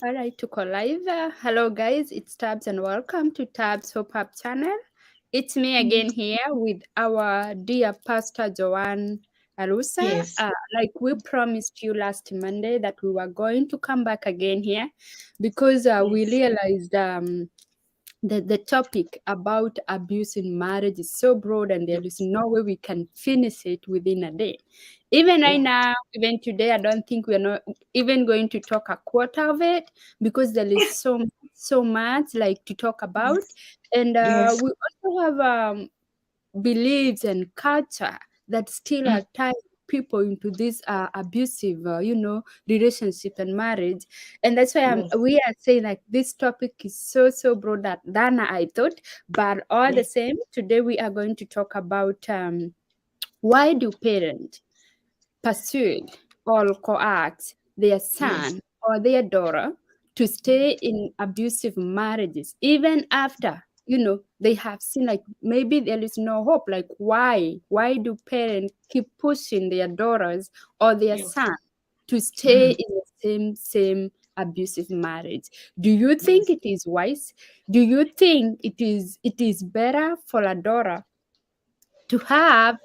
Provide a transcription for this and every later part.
All right, to call live. Hello, guys. It's Tabs, and welcome to Tabs Hope Up channel. It's me again here with our dear Pastor Joanne Arusa. Yes. Like we promised you last Monday that we were going to come back again here because we realized the topic about abuse in marriage is so broad and there is no way we can finish it within a day. Even right now, even today, I don't think we're not even going to talk a quarter of it because there is so much like to talk about. And Yes. we also have beliefs and culture that still are tied people into this abusive, relationship and marriage. And that's why we are saying like this topic is so broad than I thought. But all the same, today we are going to talk about why do parents persuade or coax their son or their daughter to stay in abusive marriages even after they have seen like maybe there is no hope. Like why do parents keep pushing their daughters or their son to stay in the same abusive marriage? Do you think it is wise? Do you think it is better for a daughter to have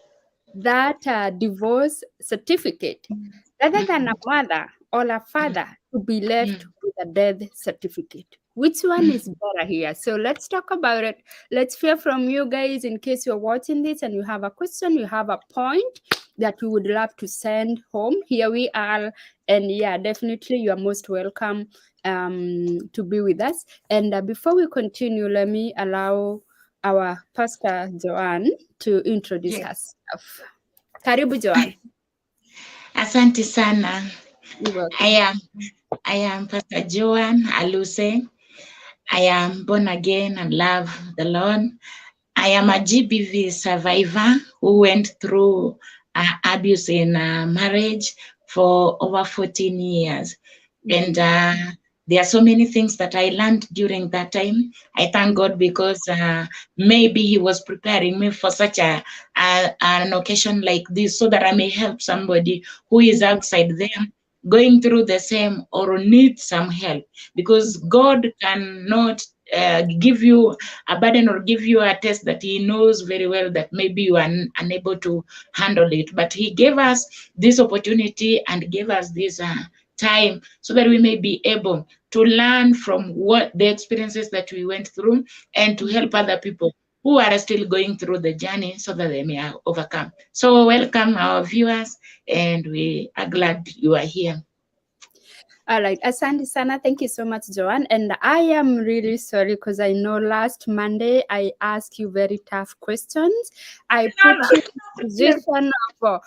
that divorce certificate rather than a mother or a father to be left with a death certificate? Which one is better here? So let's talk about it. Let's hear from you guys in case you're watching this and you have a question, you have a point that we would love to send home. Here we are. And yeah, definitely you are most welcome to be with us. And before we continue, let me allow our Pastor Joanne to introduce herself. Karibu Joanne. Asante sana. You're welcome. I am Pastor Joanne Aluse. I am born again and love the Lord. I am a GBV survivor who went through abuse in marriage for over 14 years. And there are so many things that I learned during that time. I thank God because maybe He was preparing me for such an occasion like this so that I may help somebody who is outside them going through the same or need some help, because God cannot give you a burden or give you a test that He knows very well that maybe you are unable to handle it. But He gave us this opportunity and gave us this time so that we may be able to learn from what the experiences that we went through and to help other people who are still going through the journey so that they may overcome. So welcome our viewers, and we are glad you are here. All right, Asante Sana, thank you so much, Joanne. And I am really sorry because I know last Monday I asked you very tough questions. I put you in a position of,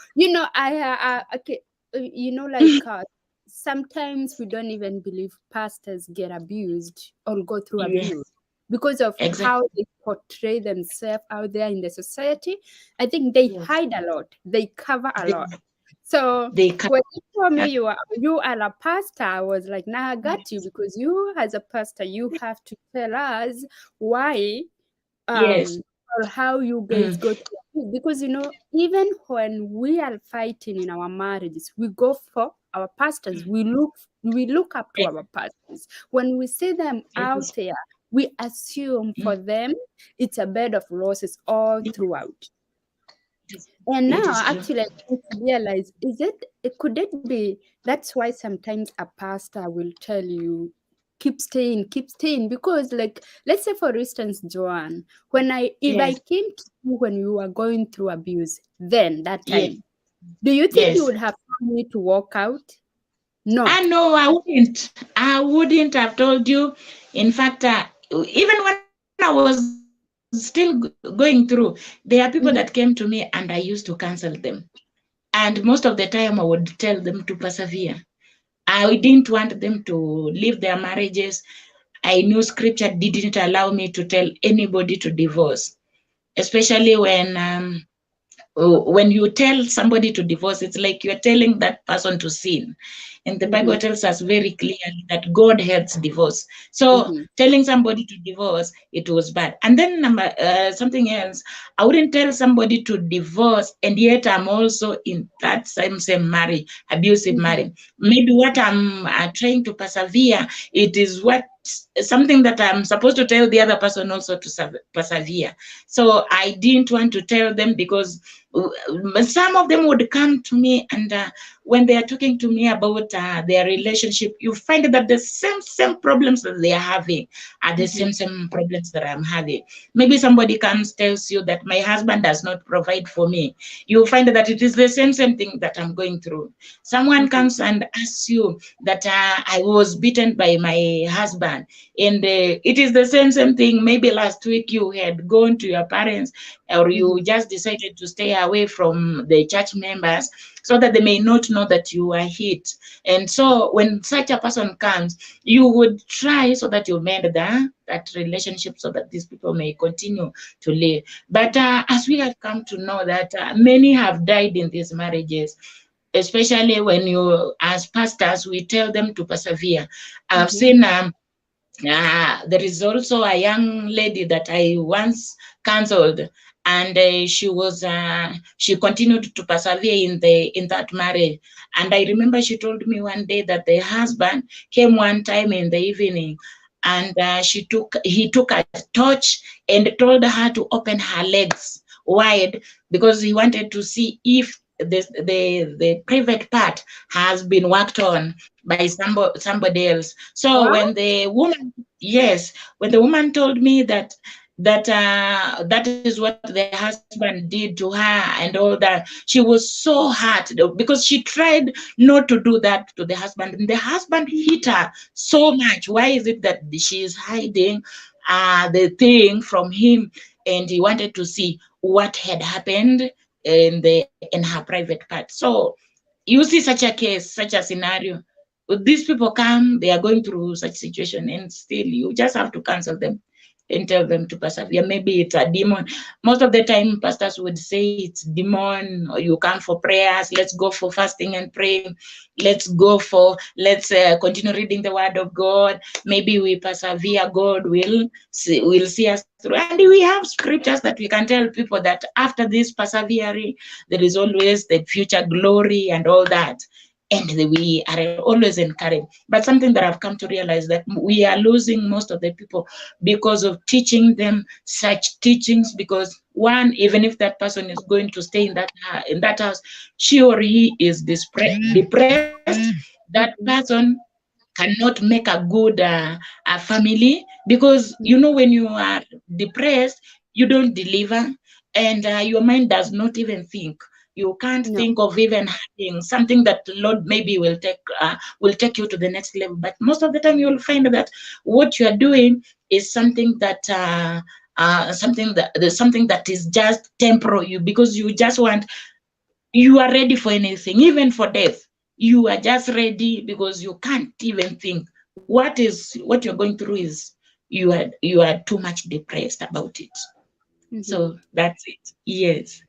sometimes we don't even believe pastors get abused or go through abuse because of how they portray themselves out there in the society. I think they hide a lot, they cover a lot. So when you told me you are a pastor, I was like, nah, I got you, because you as a pastor, you have to tell us why or how you guys go through. Because even when we are fighting in our marriages, we go for our pastors. We look up to our pastors. When we see them out there, we assume for them it's a bed of roses all throughout. And now, actually, I need to realize, could it be, that's why sometimes a pastor will tell you, keep staying, because like, let's say for instance, Joanne, if I came to you when you were going through abuse, then that time, do you think you would have told me to walk out? No. No, I wouldn't. I wouldn't have told you. In fact, even when I was still going through, there are people that came to me and I used to counsel them. And most of the time I would tell them to persevere. I didn't want them to leave their marriages. I knew scripture didn't allow me to tell anybody to divorce, especially when you tell somebody to divorce, it's like you're telling that person to sin. And the Bible Mm-hmm. tells us very clearly that God hates divorce. So Mm-hmm. telling somebody to divorce, it was bad. And then something else, I wouldn't tell somebody to divorce, and yet I'm also in that same marriage, abusive Mm-hmm. marriage. Maybe what I'm trying to persevere, it is what something that I'm supposed to tell the other person also to persevere. So I didn't want to tell them because some of them would come to me, and when they are talking to me about their relationship, you find that the same problems that they are having are the Mm-hmm. same problems that I'm having. Maybe somebody comes tells you that my husband does not provide for me. You find that it is the same thing that I'm going through. Someone Mm-hmm. comes and asks you that I was beaten by my husband, and it is the same thing. Maybe last week you had gone to your parents, or you Mm-hmm. just decided to stay away from the church members so that they may not know that you were hit. And so when such a person comes, you would try so that you mend that relationship so that these people may continue to live. But as we have come to know that many have died in these marriages, especially when you, as pastors, we tell them to persevere. I've Mm-hmm. seen there is also a young lady that I once counseled, and she continued to persevere in that marriage. And I remember she told me one day that the husband came one time in the evening, and he took a torch and told her to open her legs wide because he wanted to see if the private part has been worked on by somebody else. So What? when the woman, yes, when the woman told me that is what the husband did to her and all that, she was so hurt because she tried not to do that to the husband, and the husband hit her so much. Why is it that she is hiding the thing from him? And he wanted to see what had happened in her private part. So you see such a case, such a scenario. These people come, they are going through such situation, and still you just have to cancel them and tell them to persevere. Maybe it's a demon. Most of the time, pastors would say it's demon, or you come for prayers. Let's go for fasting and praying. Let's continue reading the Word of God. Maybe we persevere. God will see us through. And we have scriptures that we can tell people that after this persevering, there is always the future glory and all that. And we are always encouraged. But something that I've come to realize that we are losing most of the people because of teaching them such teachings. Because one, even if that person is going to stay in that house, she or he is depressed. That Mm-hmm. person cannot make a good family, because when you are depressed, you don't deliver, and your mind does not even think. You can't No. think of even having something that Lord maybe will take you to the next level. But most of the time you'll find that what you are doing is something that is just temporal, because you just want, you are ready for anything, even for death. You are just ready because you can't even think. What you're going through is you are too much depressed about it. Mm-hmm. So that's it. Yes.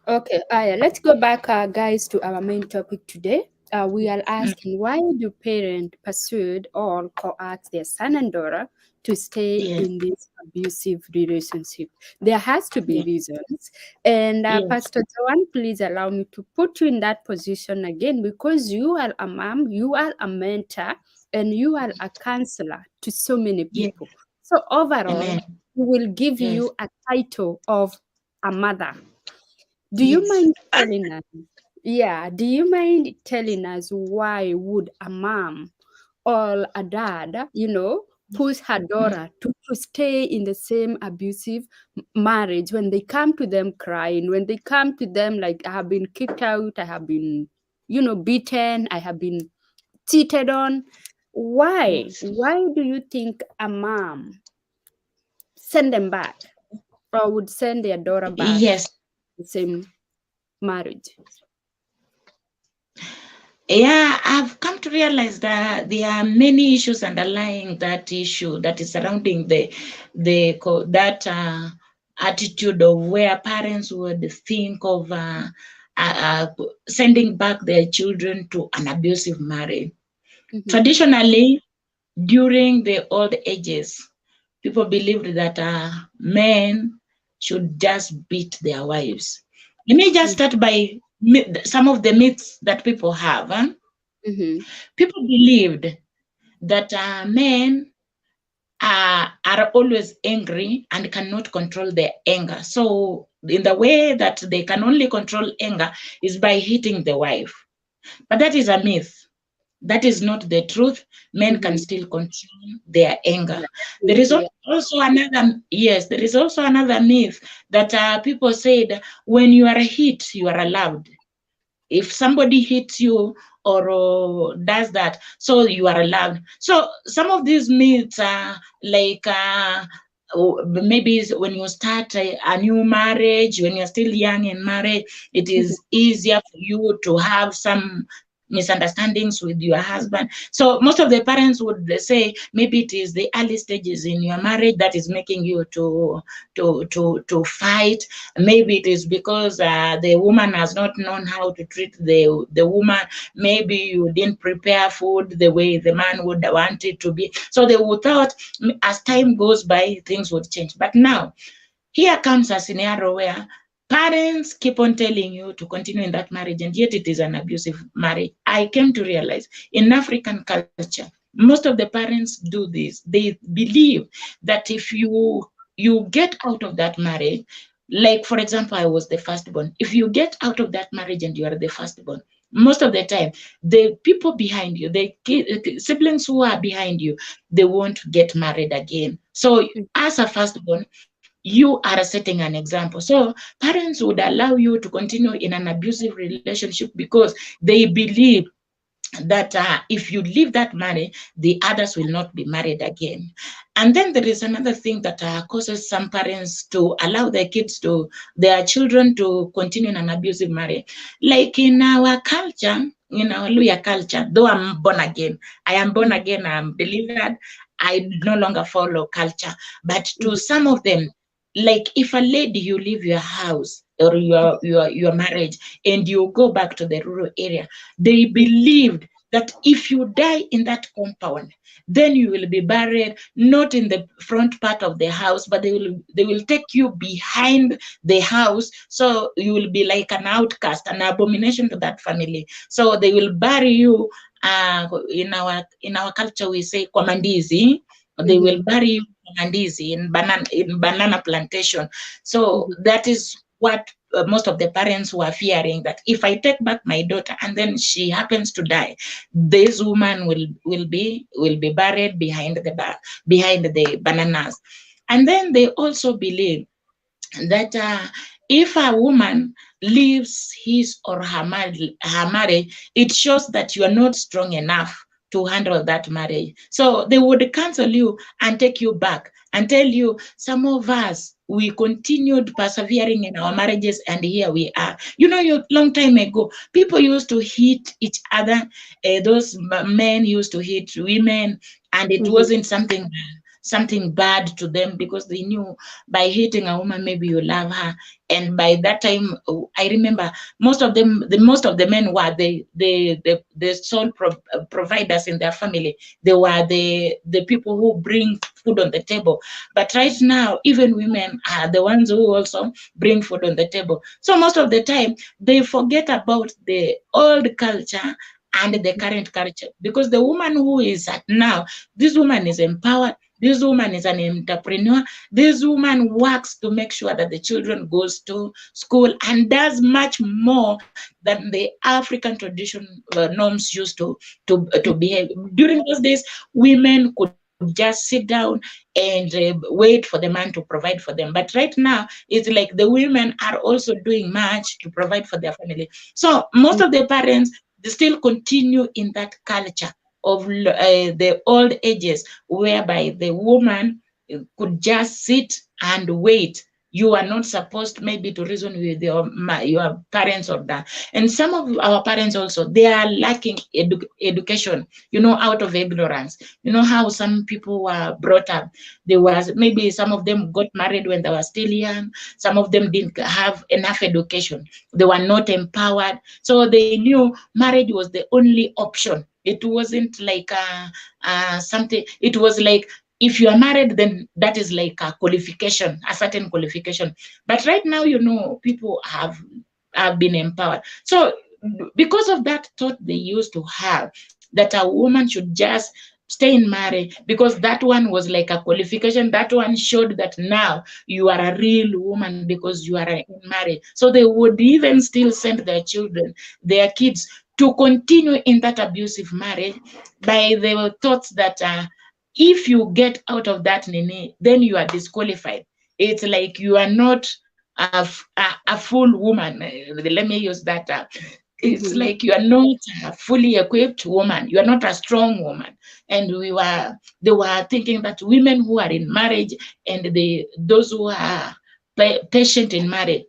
Okay, let's go back, guys, to our main topic today. We are Mm, asking, why do parents persuade or coax their son and daughter to stay yes. in this abusive relationship? There has to be Yeah. reasons. And Yes. Pastor Joan, please allow me to put you in that position again, because you are a mom, you are a mentor, and you are a counselor to so many Yeah. people. So overall, Amen. we will give Yes. you a title of a mother. Do you Yes. mind telling us? Yeah, do you mind telling us why would a mom or a dad, push her Mm, daughter to stay in the same abusive marriage when they come to them crying, when they come to them like, I have been kicked out, I have been, beaten, I have been cheated on? Why? yes. Why do you think a mom send them back or would send their daughter back Yes. the same marriage? Yeah, I've come to realize that there are many issues underlying that issue that is surrounding that attitude of where parents would think of sending back their children to an abusive marriage. Mhm. Traditionally, during the old ages, people believed that men should just beat their wives. Let me just Mhm. start by some of the myths that people have. Mhm. People believed that men are always angry and cannot control their anger. So, in the way that they can only control anger is by hitting the wife. But that is a myth. That is not the truth. Men can Mhm. still control their anger. Yeah, There is definitely. also another, yes, there is also another myth that people said when you are hit, you are allowed. If somebody hits you or does that, so you are allowed. So some of these myths are like maybe when you start a new marriage, when you're still young in marriage, it Mhm. is easier for you to have some misunderstandings with your husband. So most of the parents would say maybe it is the early stages in your marriage that is making you to fight. Maybe it is because the woman has not known how to treat the woman. Maybe you didn't prepare food the way the man would want it to be. So they would thought as time goes by, things would change. But now, here comes a scenario where parents keep on telling you to continue in that marriage, and yet it is an abusive marriage. I came to realize in African culture, most of the parents do this. They believe that if you get out of that marriage, like for example, I was the firstborn. If you get out of that marriage and you are the firstborn, most of the time, the people behind you, the siblings who are behind you, they won't get married again. So, as a firstborn, you are setting an example. So parents would allow you to continue in an abusive relationship because they believe that if you leave that marriage, the others will not be married again. And then there is another thing that causes some parents to allow their children to continue in an abusive marriage. Like in our culture, in our Luya culture, though I'm born again, I am born Mhm. again, I'm delivered, I no longer follow culture. But to Mhm. some of them, like if a lady you leave your house or your marriage and you go back to the rural area, they Mhm. believed that if you die in that compound, then you will be buried not in the front part of the house, but they will take you behind the house, so you will be like an outcast, an abomination to that family. So they will bury you. In our culture we say kwamandizi. They will Mhm. bury you kwamandizi in banana plantation. So Mhm. that is what most of the parents were fearing, that if I take back my daughter and then she happens to die, this woman will be buried behind the bananas. And then they also believe that if a woman leaves his or her marriage, it shows that you are not strong enough to handle that marriage. So they would cancel you and take you back and tell you, some of us, we continued persevering in our marriages and here we are. Long time ago, people used to hit each other. Those men used to hit women, and it Mhm. wasn't something bad to them because they knew by hitting a woman, maybe you love her. And by that time, I remember most of the men were the sole providers in their family. They were the people who bring food on the table. But right now, even women are the ones who also bring food on the table. So most of the time, they forget about the old culture and the current culture, because the woman who is at now, this woman is empowered. This woman is an entrepreneur. This woman works to make sure that the children goes to school and does much more than the African tradition norms used to behave. During those days, women could just sit down and wait for the man to provide for them. But right now, it's like the women are also doing much to provide for their family. So most of the parents, they still continue in that culture of the old ages, whereby the woman could just sit and wait. You are not supposed maybe to reason with your parents or that. And some of our parents also, they are lacking education, out of ignorance. You know how some people were brought up. They was maybe some of them got married when they were still young. Some of them didn't have enough education. They were not empowered. So they knew marriage was the only option. It wasn't like something, it was like if you are married, then that is like a qualification, a certain qualification. But right now, people have been empowered. So because of that thought they used to have that a woman should just stay in marriage because that one was like a qualification. That one showed that now you are a real woman because you are in marriage. So they would even still send their children, their kids, to continue in that abusive marriage by the thoughts that if you get out of that nini, then you are disqualified. It's like you are not a full woman. Let me use that. It's like you are not a fully equipped woman. You are not a strong woman. And they were thinking that women who are in marriage and those who are patient in marriage,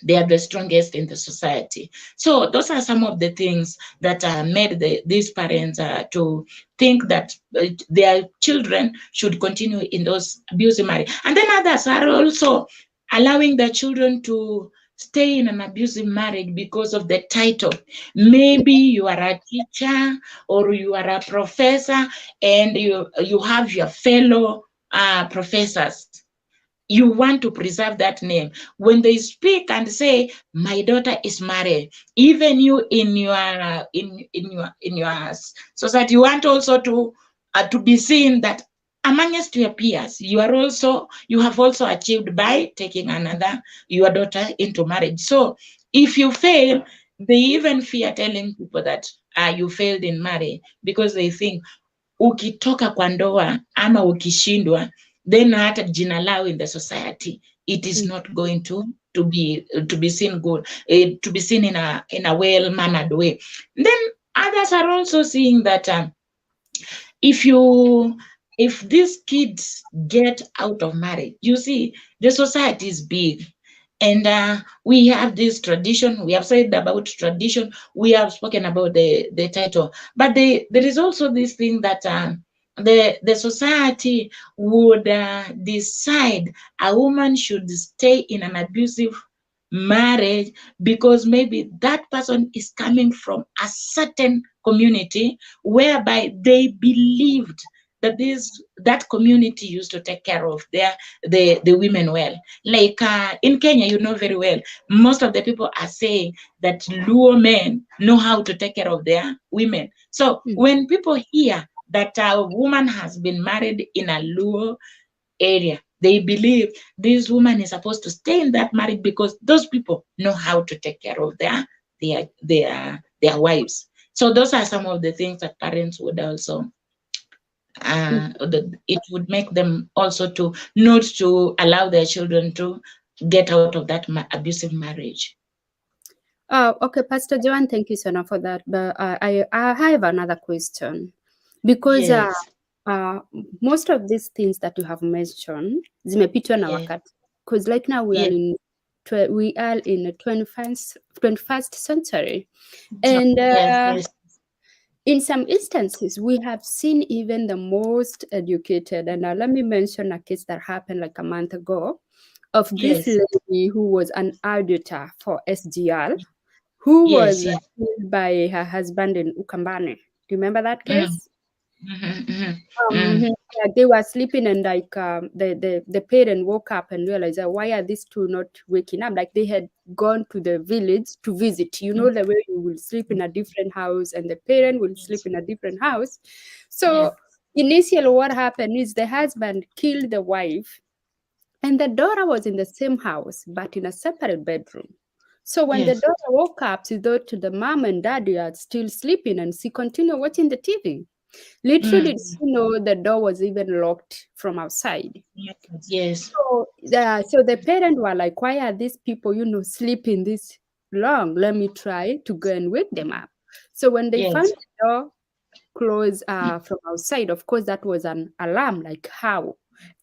they are the strongest in the society. So those are some of the things that made these parents to think that their children should continue in those abusive marriage. And then others are also allowing their children to stay in an abusive marriage because of the title. Maybe you are a teacher or you are a professor and you have your fellow professors. You want to preserve that name. When they speak and say, my daughter is married, even you in your society, you want also to be seen that amongst your peers, you have also achieved by taking your daughter into marriage. So if you fail, they even fear telling people that you failed in marriage because they think ukitoka kwa ndoa ama ukishindwa, then hata jina lao in the society, it is not going to be seen good, to be seen in a well mannered way. Then others are also seeing that if these kids get out of marriage, you see, the society is big. And we have this tradition. We have said about tradition. We have spoken about the title. But there is also this thing that the society would decide a woman should stay in an abusive marriage because maybe that person is coming from a certain community whereby they believed that that community used to take care of the women well. Like in Kenya, you know very well, most of the people are saying that Luo men know how to take care of their women. So when people hear that a woman has been married in a Luo area, they believe this woman is supposed to stay in that marriage because those people know how to take care of their wives. So those are some of the things that parents would also it would make them also to not to allow their children to get out of that abusive marriage. Okay, Pastor Joan, thank you so much for that. But I have another question because Yes. Most of these things that you have mentioned zimepitwa na wakati, because like now we are in the 21st century, and yes. in some instances we have seen even the most educated, and let me mention a case that happened like a month ago of this lady who was an auditor for SGR, who was killed by her husband in Ukambani. Do you remember that case? Yeah, they were sleeping and like the parent woke up and realized that why are these two not waking up? Like they had gone to the village to visit. You know, the way you will sleep in a different house and the parent will sleep in a different house. So initially what happened is the husband killed the wife and the daughter was in the same house but in a separate bedroom. So when the daughter woke up, she thought the mom and daddy are still sleeping and she continued watching the TV. Literally, the door was even locked from outside. Yes. So the parents were like, why are these people, sleeping this long? Let me try to go and wake them up. So when they found the door closed from outside, of course, that was an alarm, like how?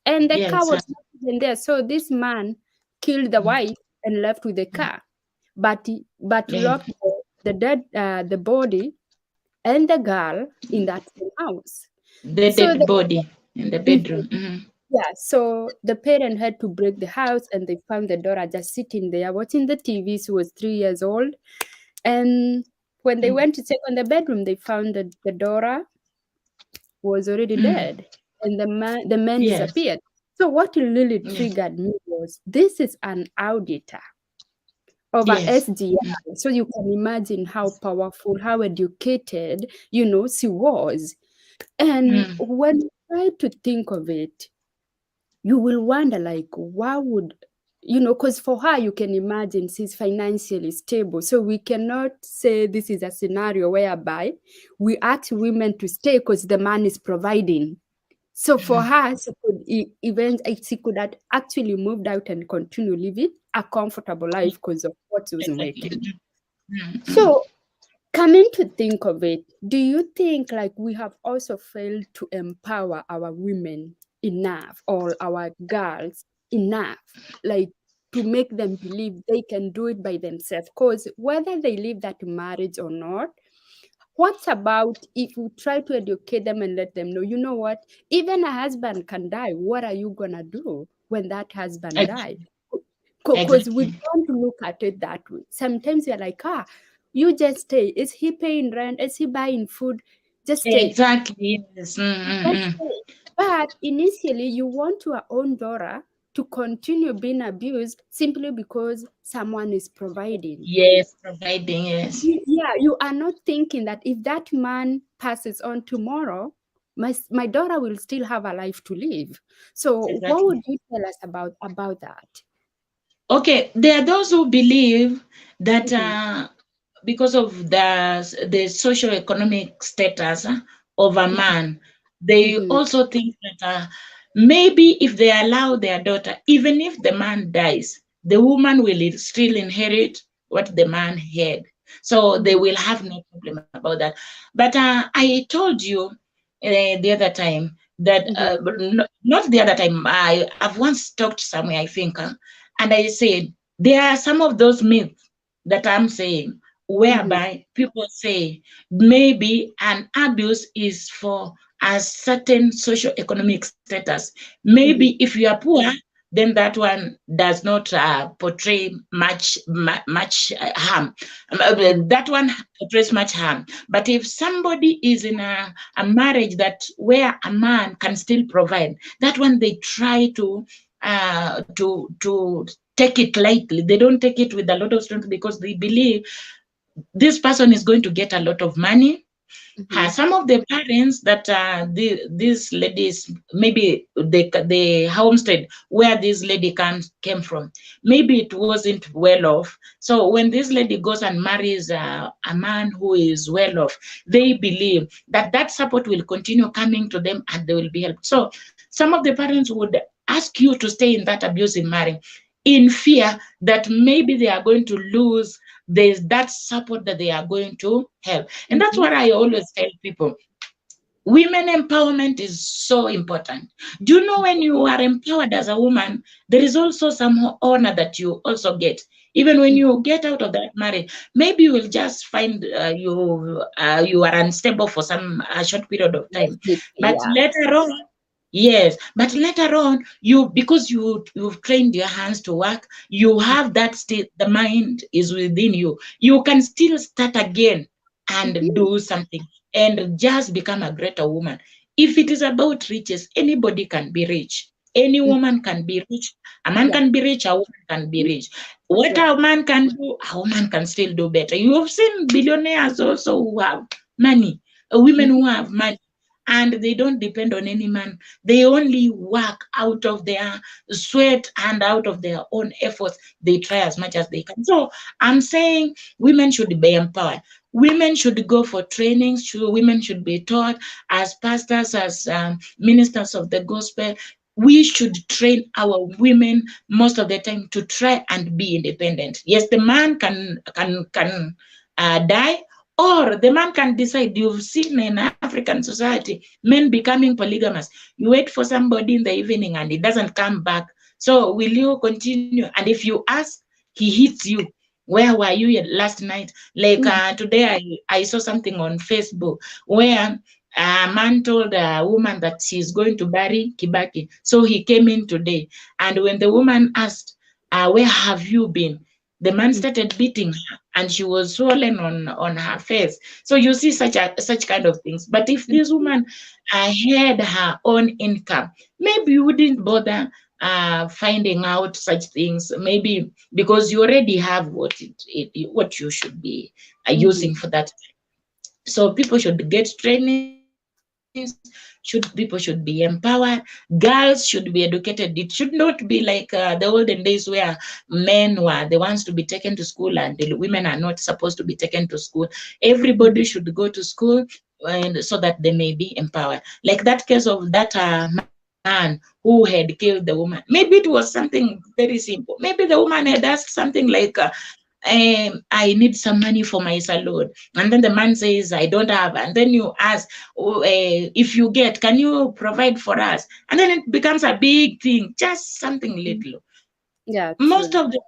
And the car was not even there. So this man killed the wife and left with the car, but Yes. locked the body and the girl in that same house. The So dead body in the bedroom. yeah, so the parent had to break the house, and they found the daughter just sitting there watching the TV. She was 3 years old, and when they went to check on the bedroom, they found that the daughter was already dead, and the man Yes. disappeared. So what really Yes. triggered me was, this is an auditor of a Yes. SGI. So you can imagine how powerful, how educated, she was. And Mm. when you try to think of it, you will wonder, like, why would, because for her, you can imagine she's financially stable. So we cannot say this is a scenario whereby we ask women to stay because the man is providing. So for her, she could have actually moved out and continue living a comfortable life because of what she was Exactly. making. Mm. So coming to think of it, do you think like we have also failed to empower our women enough, or our girls enough, like to make them believe they can do it by themselves? Because whether they leave that marriage or not, what about if we try to educate them and let them know, you know what, even a husband can die. What are you gonna do when that husband Ex- died? Because we Exactly. don't look at it that way. Sometimes you're like, you just stay. Is he paying rent? Is he buying food? Just stay. Exactly. Yes. Just stay. But initially, you want your own daughter to continue being abused simply because someone is providing. Yes. Providing. Yes. Yeah, you are not thinking that if that man passes on tomorrow, my daughter will still have a life to live. So what would Exactly. you tell us about that? Okay. There are those who believe that Mm-hmm, because of the socio-economic status of a mm-hmm, man, they mm-hmm, also think that maybe if they allow their daughter, even if the man dies, the woman will still inherit what the man had. So they mm-hmm, will have no problem about that. But I told you the other time that, mm-hmm, not the other time, I've once talked somewhere, I think, and I said, there are some of those myths that I'm saying, mm-hmm, whereby people say maybe an abuse is for a certain socio-economic status. Maybe mm-hmm, if you are poor, then that one does not portray much harm. mm-hmm, That one portrays much harm. But if somebody is in a marriage that where a man can still provide, that one they try to take it lightly. They don't take it with a lot of strength because they believe this person is going to get a lot of money. mm-hmm, Some of the parents that these ladies, maybe the homestead where this lady came from, maybe it wasn't well off. So when this lady goes and marries a man who is well off, they believe that that support will continue coming to them and they will be helped. So some of the parents would ask you to stay in that abusive marriage in fear that maybe they are going to lose there's that support that they are going to have. And that's mm-hmm. what I always tell people. Women empowerment is so important. Do you know when you are empowered as a woman, there is also some honor that you also get. Even when you get out of that marriage, maybe you will just find you are unstable for some short period of time. Definitely, But yeah. later on, yes, but later on, you because you've trained your hands to work, you have that state. The mind is within you. You can still start again and Mm-hmm. do something and just become a greater woman. If it is about riches, anybody can be rich. Any woman can be rich. A man Yeah. can be rich, a woman can be rich. What Yeah. a man can do, a woman can still do better. You have seen billionaires also who have money, women Mm-hmm. who have money, and they don't depend on any man. They only work out of their sweat and out of their own efforts. They try as much as they can. So I'm saying women should be empowered. Women should go for trainings. Women should be taught as pastors, as ministers of the gospel. We should train our women most of the time to try and be independent. Yes, the man can die, or the man can decide. You've seen in African society men becoming polygamous. You wait for somebody in the evening and he doesn't come back So will you continue? And if you ask, he hits you. Where were you last night? Like today, I saw something on Facebook where a man told a woman that she's going to marry Kibaki. So he came in today. And when the woman asked, where have you been? The man started beating her and she was swollen on her face. So you see such kind of things. But if this woman had her own income, maybe you wouldn't bother finding out such things, maybe because you already have what you should be using for that. So people should get trainings, people should be empowered, girls should be educated. It should not be like the olden days where men were the ones to be taken to school and the women are not supposed to be taken to school. Everybody should go to school, and so that they may be empowered. Like that case of that man who had killed the woman. Maybe it was something very simple. Maybe the woman had asked something like, I need some money for my salon. And then the man says, I don't have. And then you ask, oh, if you get, can you provide for us? And then it becomes a big thing, just something little. Yeah, Most true. of the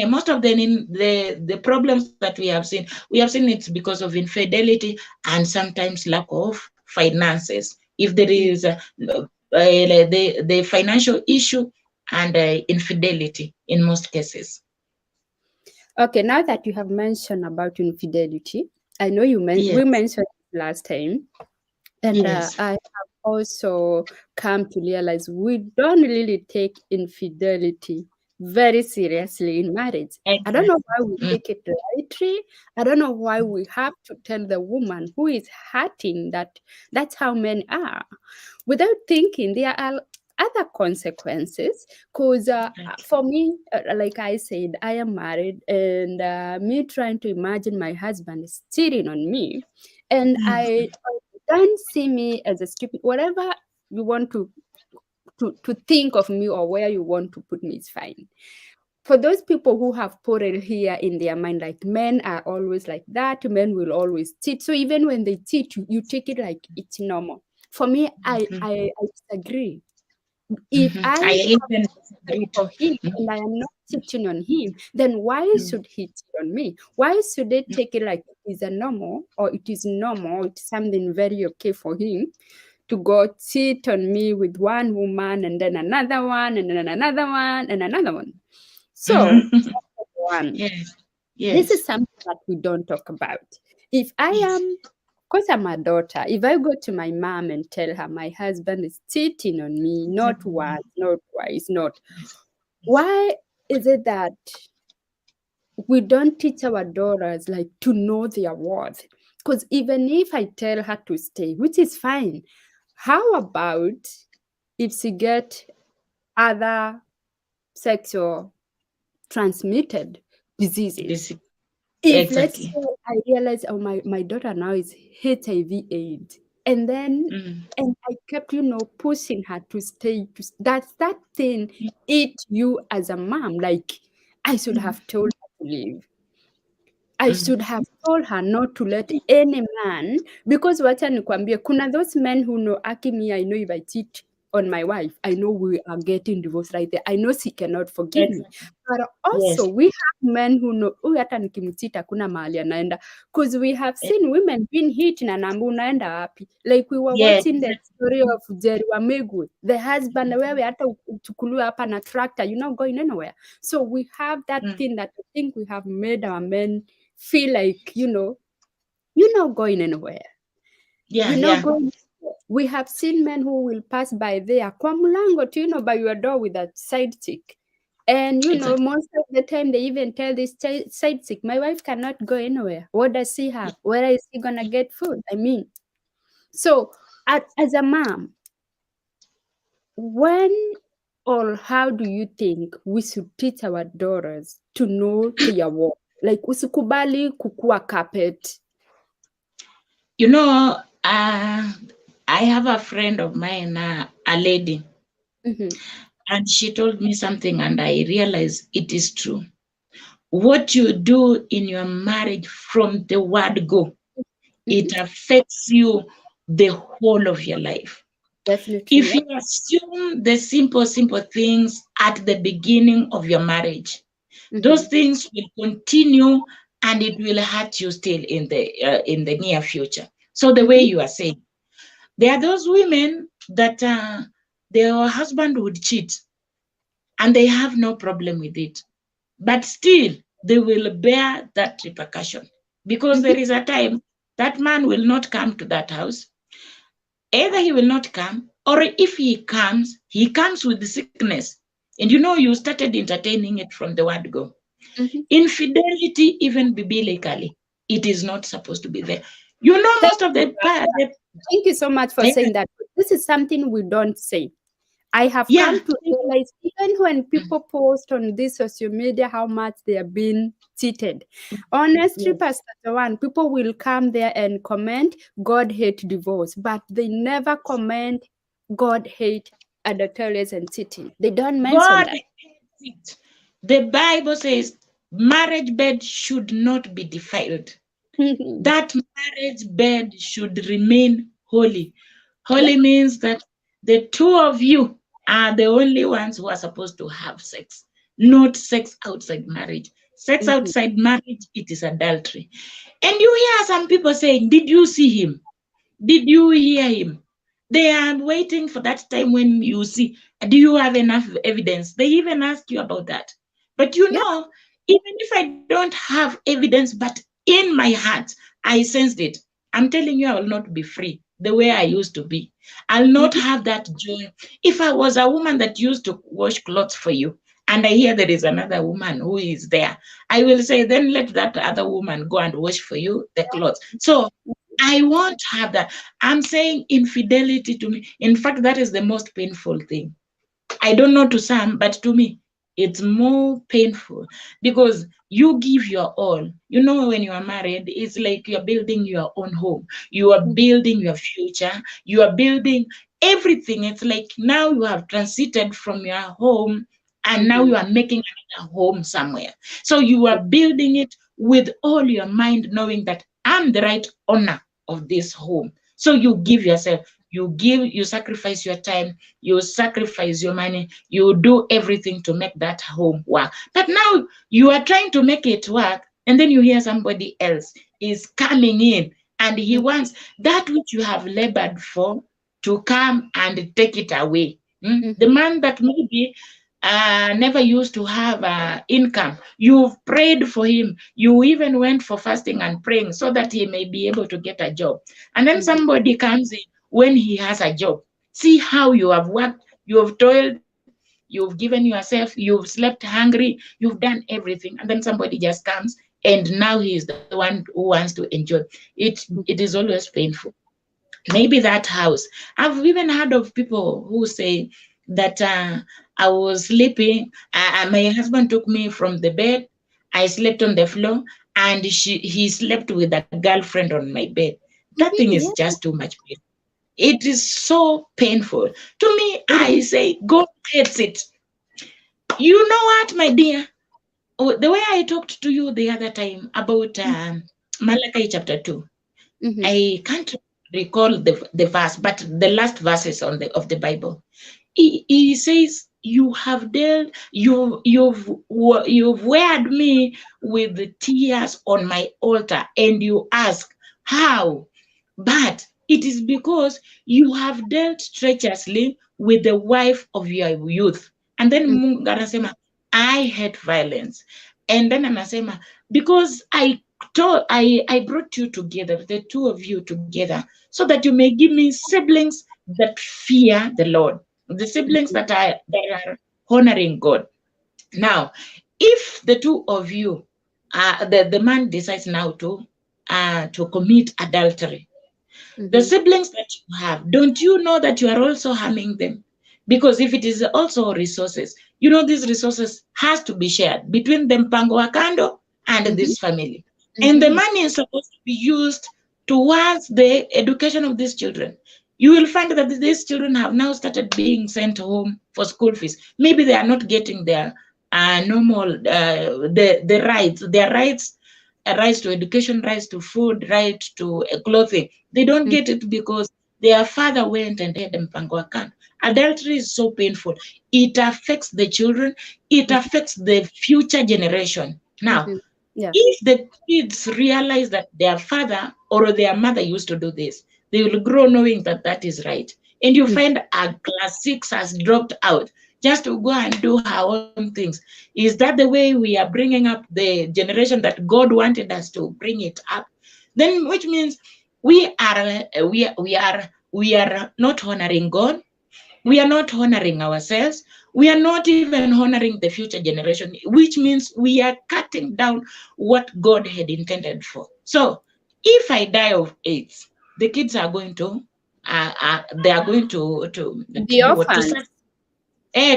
most of the problems that we have seen it's because of infidelity and sometimes lack of finances. If there is the financial issue and infidelity in most cases. Okay, now that you have mentioned about infidelity, I know we Yes, mentioned it last time, and yes, I have also come to realize we don't really take infidelity very seriously in marriage. I don't know exactly. why we take it lightly. I don't know why we have to tell the woman who is hurting that that's how men are, without thinking there are other consequences. Because Exactly. for me, like I said, I am married, and me trying to imagine my husband is cheating on me, and I don't see me as a stupid. Whatever you want to think of me or where you want to put me is fine. For those people who have put it here in their mind, like men are always like that, men will always cheat. So even when they cheat, you take it like it's normal. For me, I disagree. If I I have even respect disagree for too. him and I am not cheating on him, then why should he cheat on me? Why should they take it like it is a normal, or it is normal, it's something very okay for him to go cheat on me with one woman and then another one and then another one and another one? So, one, Yes, this is yes, something that we don't talk about. If I yes, am, because I'm a daughter, if I go to my mom and tell her my husband is cheating on me, not once, not twice, not, yes, yes. why is it that we don't teach our daughters like to know their worth? Because even if I tell her to stay, which is fine, how about if she get other sexual transmitted diseases? This If let's exactly. say I realize, oh, my daughter now is HIV AIDS, and then Mm. and I kept, pushing her to stay, that thing eat you as a mom. Like, I should Mm. have told her to leave. I Mm. should have told her not to let any man, because wacha nikwambie, kuna those men who know, Aki, me, I know if I cheat on my wife, I know we are getting divorced right there. I know she cannot forgive me. Exactly. But also, Yes. we have men who know, huyu hata nikimcheat hakuna mahali anaenda. Because we have Eh, seen women being hit na naambi unaenda wapi. Like we were yes. watching the story of Jerry Wamegwe, the husband, wewe hata uchukuliwe hapa na tractor, you're not going anywhere. So we have that Mm. thing that I think we have made our men feel like, you're not going anywhere. Yeah, You're not yeah. going. We have seen men who will pass by there, kwa mlango tu, by your door with a side chick. And, Exactly. most of the time they even tell this side chick, my wife cannot go anywhere. What does she have? Where is she going to get food? I mean, so as a mom, when or how do you think we should teach our daughters to know their worth? Like, usikubali kukua carpet. You know, I have a friend of mine, a lady, Mhm. and she told me something, and I realized it is true. What you do in your marriage from the word go, Mhm. it affects you the whole of your life. Definitely. If Yep. you assume the simple things at the beginning of your marriage, those Mm-hmm. things will continue and it will hurt you still in the near future. So the way Mm-hmm. you are saying, there are those women that their husband would cheat and they have no problem with it, but still they will bear that repercussion because Mm-hmm. there is a time that man will not come to that house. Either he will not come, or if he comes with the sickness. And you know, you started entertaining it from the word go. Mm-hmm. Infidelity, even biblically, it is not supposed to be there. You know, Thank most of you, the part, Pastor. Thank you so much for saying that. This is something we don't say. I have yeah, come to realize even when people post on this social media how much they are being cheated. Honestly, yes. Pastor One, people will come there and comment, God hate divorce, but they never comment, God hate adulteries and cheating. They don't mention God that. hates it. The Bible says marriage bed should not be defiled. That marriage bed should remain holy. Yep. Holy means that the two of you are the only ones who are supposed to have sex, not sex outside marriage. Sex Mhm. outside marriage, it is adultery. And you hear some people saying, did you see him? Did you hear him? They are waiting for that time when you see, do you have enough evidence? They even ask you about that. But you Yep. know, even if I don't have evidence, but in my heart, I sensed it. I'm telling you, I will not be free the way I used to be. I'll not Mhm. have that joy. If I was a woman that used to wash clothes for you, and I hear there is another woman who is there, I will say, then let that other woman go and wash for you the clothes. So I won't have that. I'm saying infidelity to me. In fact, that is the most painful thing. I don't know to some, but to me, it's more painful because you give your all. You know, when you are married, it's like you're building your own home. You are Mhm. building your future. You are building everything. It's like now you have transited from your home and now Mhm. you are making another home somewhere. So you are building it with all your mind, knowing that I'm the right owner of this home. So you give yourself, you sacrifice your time, you sacrifice your money, you do everything to make that home work. But now you are trying to make it work, and then you hear somebody else is coming in and he Mhm. wants that which you have labored for to come and take it away. The Mhm. man that maybe never used to have income, you've prayed for him, you even went for fasting and praying so that he may be able to get a job. And then Mhm. somebody comes in when he has a job. See how you have worked, you have toiled, you've given yourself, you've slept hungry, you've done everything, and then somebody just comes and now he is the one who wants to enjoy it. It is always painful. Maybe that house. I've even heard of people who say that I was sleeping, my husband took me from the bed, I slept on the floor, and he slept with a girlfriend on my bed. That thing is Mhm. just too much pain. It is so painful. To me, Yeah. I say, God hates it. You know what, my dear? Oh, the way I talked to you the other time about Malachi chapter 2, Mhm. I can't recall the verse, but the last verses of the Bible. He says, "You have dealt, you've weared me with the tears on my altar, and you ask how, but it is because you have dealt treacherously with the wife of your youth." And then Mhm. Mungu anasema, I hate violence. And then anasema, because I brought you together, the two of you together, so that you may give me siblings that fear the Lord, the siblings that are honoring God. Now, if the two of you, the man decides now to commit adultery, the Mhm. siblings that you have, don't you know that you are also harming them? Because if it is also resources, you know, these resources has to be shared between the Mpango wa Kando and Mhm. this family. And the Mhm. money is supposed to be used towards the education of these children. You will find that these children have now started being sent home for school fees. Maybe they are not getting their normal the rights, their rights, rights to education, rights to food, right to clothing. They don't Mhm. get it because their father went and had mpango wa kando. Adultery is so painful. It affects the children. It affects the future generation. Now, Mhm. Yeah. if the kids realize that their father or their mother used to do this, they will grow knowing that that is right. And you Mm. find a class 6 has dropped out just to go and do her own things. Is that the way we are bringing up the generation that God wanted us to bring it up? Then, which means we are not honoring God. We are not honoring ourselves. We are not even honoring the future generation, which means we are cutting down what God had intended for. So if I die of AIDS, the kids are going to they are going to The do what, orphans.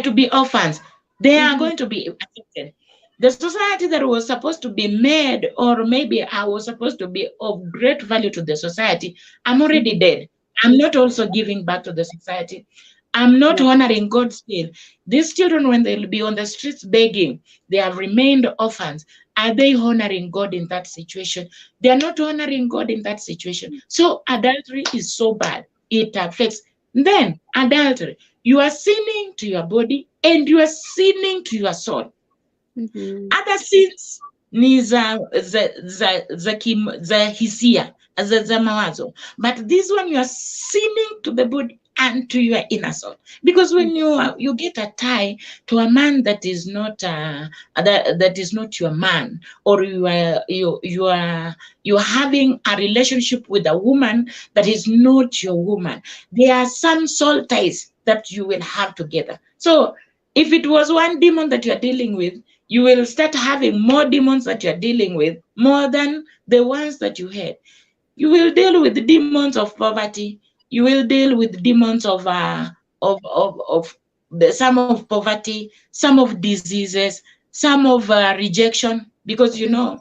to be orphans. They are Mhm. going to be affected. The society that was supposed to be made, or maybe I was supposed to be of great value to the society, I'm already Mhm. dead. I'm not also giving back to the society. I'm not Yeah. honoring God's will. These children, when they'll be on the streets begging, they have remained orphans. Are they honoring God in that situation? They are not honoring God in that situation. So adultery is so bad. It affects. Then adultery, you are sinning to your body and you are sinning to your soul. Mhm. Other sins ni za hisia, za mawazo, but this one you are sinning to the body and to your inner soul, because Mm. when you get a tie to a man that is not that is not your man, or you are having a relationship with a woman that is not your woman, there are some soul ties that you will have together. So if it was one demon that you are dealing with, you will start having more demons that you're dealing with, more than the ones that you had. You will deal with the demons of poverty. You will deal with demons of some of poverty, some of diseases, some of rejection. Because Mm.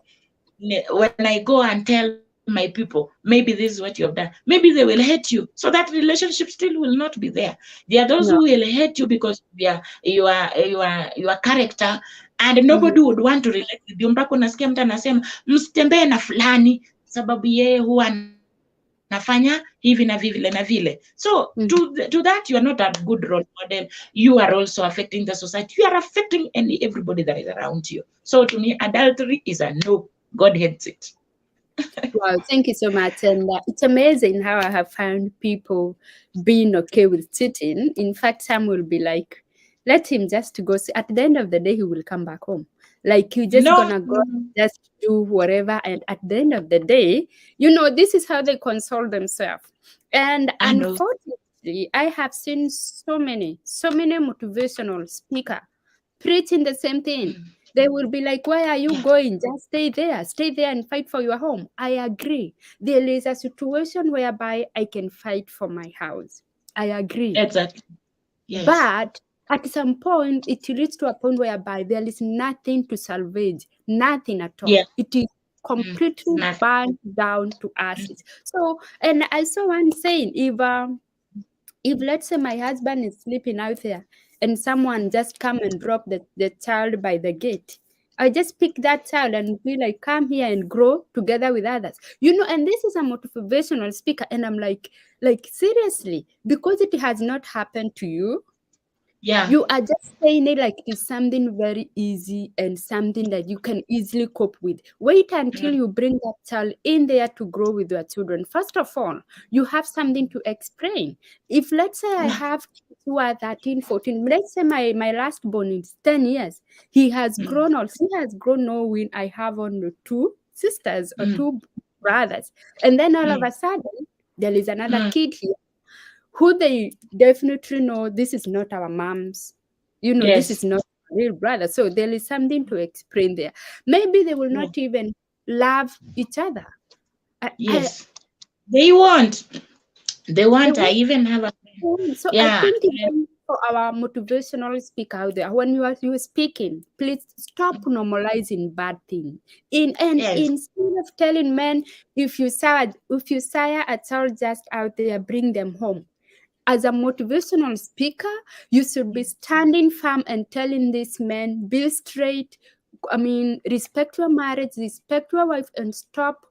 when I go and tell my people, maybe this is what you have done, maybe they will hate you. So that relationship still will not be there. There are those who No. will hate you because of your character, and Mhm. nobody would want to relate with you. Mpaka unasikia mtu anasema msitembee na fulani sababu yeye huwa anafanya hivi na vile na vile. So to Mhm. that, you are not a good role model. You are also affecting the society. You are affecting everybody that is around you. So to me, adultery is a no. God hates it. Wow, thank you so much. And it's amazing how I have found people being okay with cheating. In fact, some will be like, let him just go. See, at the end of the day, he will come back home. Like, you just No, gonna go, just do whatever. And at the end of the day, you know, this is how they console themselves. And I know. unfortunately, I have seen so many motivational speaker preaching the same thing. They will be like, why are you Yeah, going? Just stay there and fight for your home. I agree. There is a situation whereby I can fight for my house. I agree. exactly. Yes. But at some point, it leads to a point whereby there is nothing to salvage, nothing at all. Yeah. It is completely Nothing. burned down to ashes. So, and I saw one saying, if let's say my husband is sleeping out there and someone just come and drop the child by the gate, I just pick that child and be like, come here and grow together with others. You know, and this is a motivational speaker. And I'm like seriously, because it has not happened to you, Yeah. you are just saying it like it is something very easy and something that you can easily cope with. Wait until Mm, you bring that child in there to grow with your children. First of all, you have something to explain. If let's say I yeah. have kids who are 13, 14, let's say my last born is 10 years, he has Mm, grown or she has grown knowing I have only two sisters or mm, two brothers. And then all of mm, a sudden, there is another mm. kid here who they definitely know this is not our mom's, you know, this Yes. is not our real brother. So there is something to explain there. Maybe they will Yeah. not even love each other. Yes. They want. They They want. I won't. even have a So I yeah. think even for our motivational speaker out there, when you are speaking, please stop normalizing bad things. Yes. Instead of telling men, if you sire a child just out there, bring them home. As a motivational speaker, you should be standing firm and telling these men, be straight. I mean, respect your marriage, respect your wife, and stop.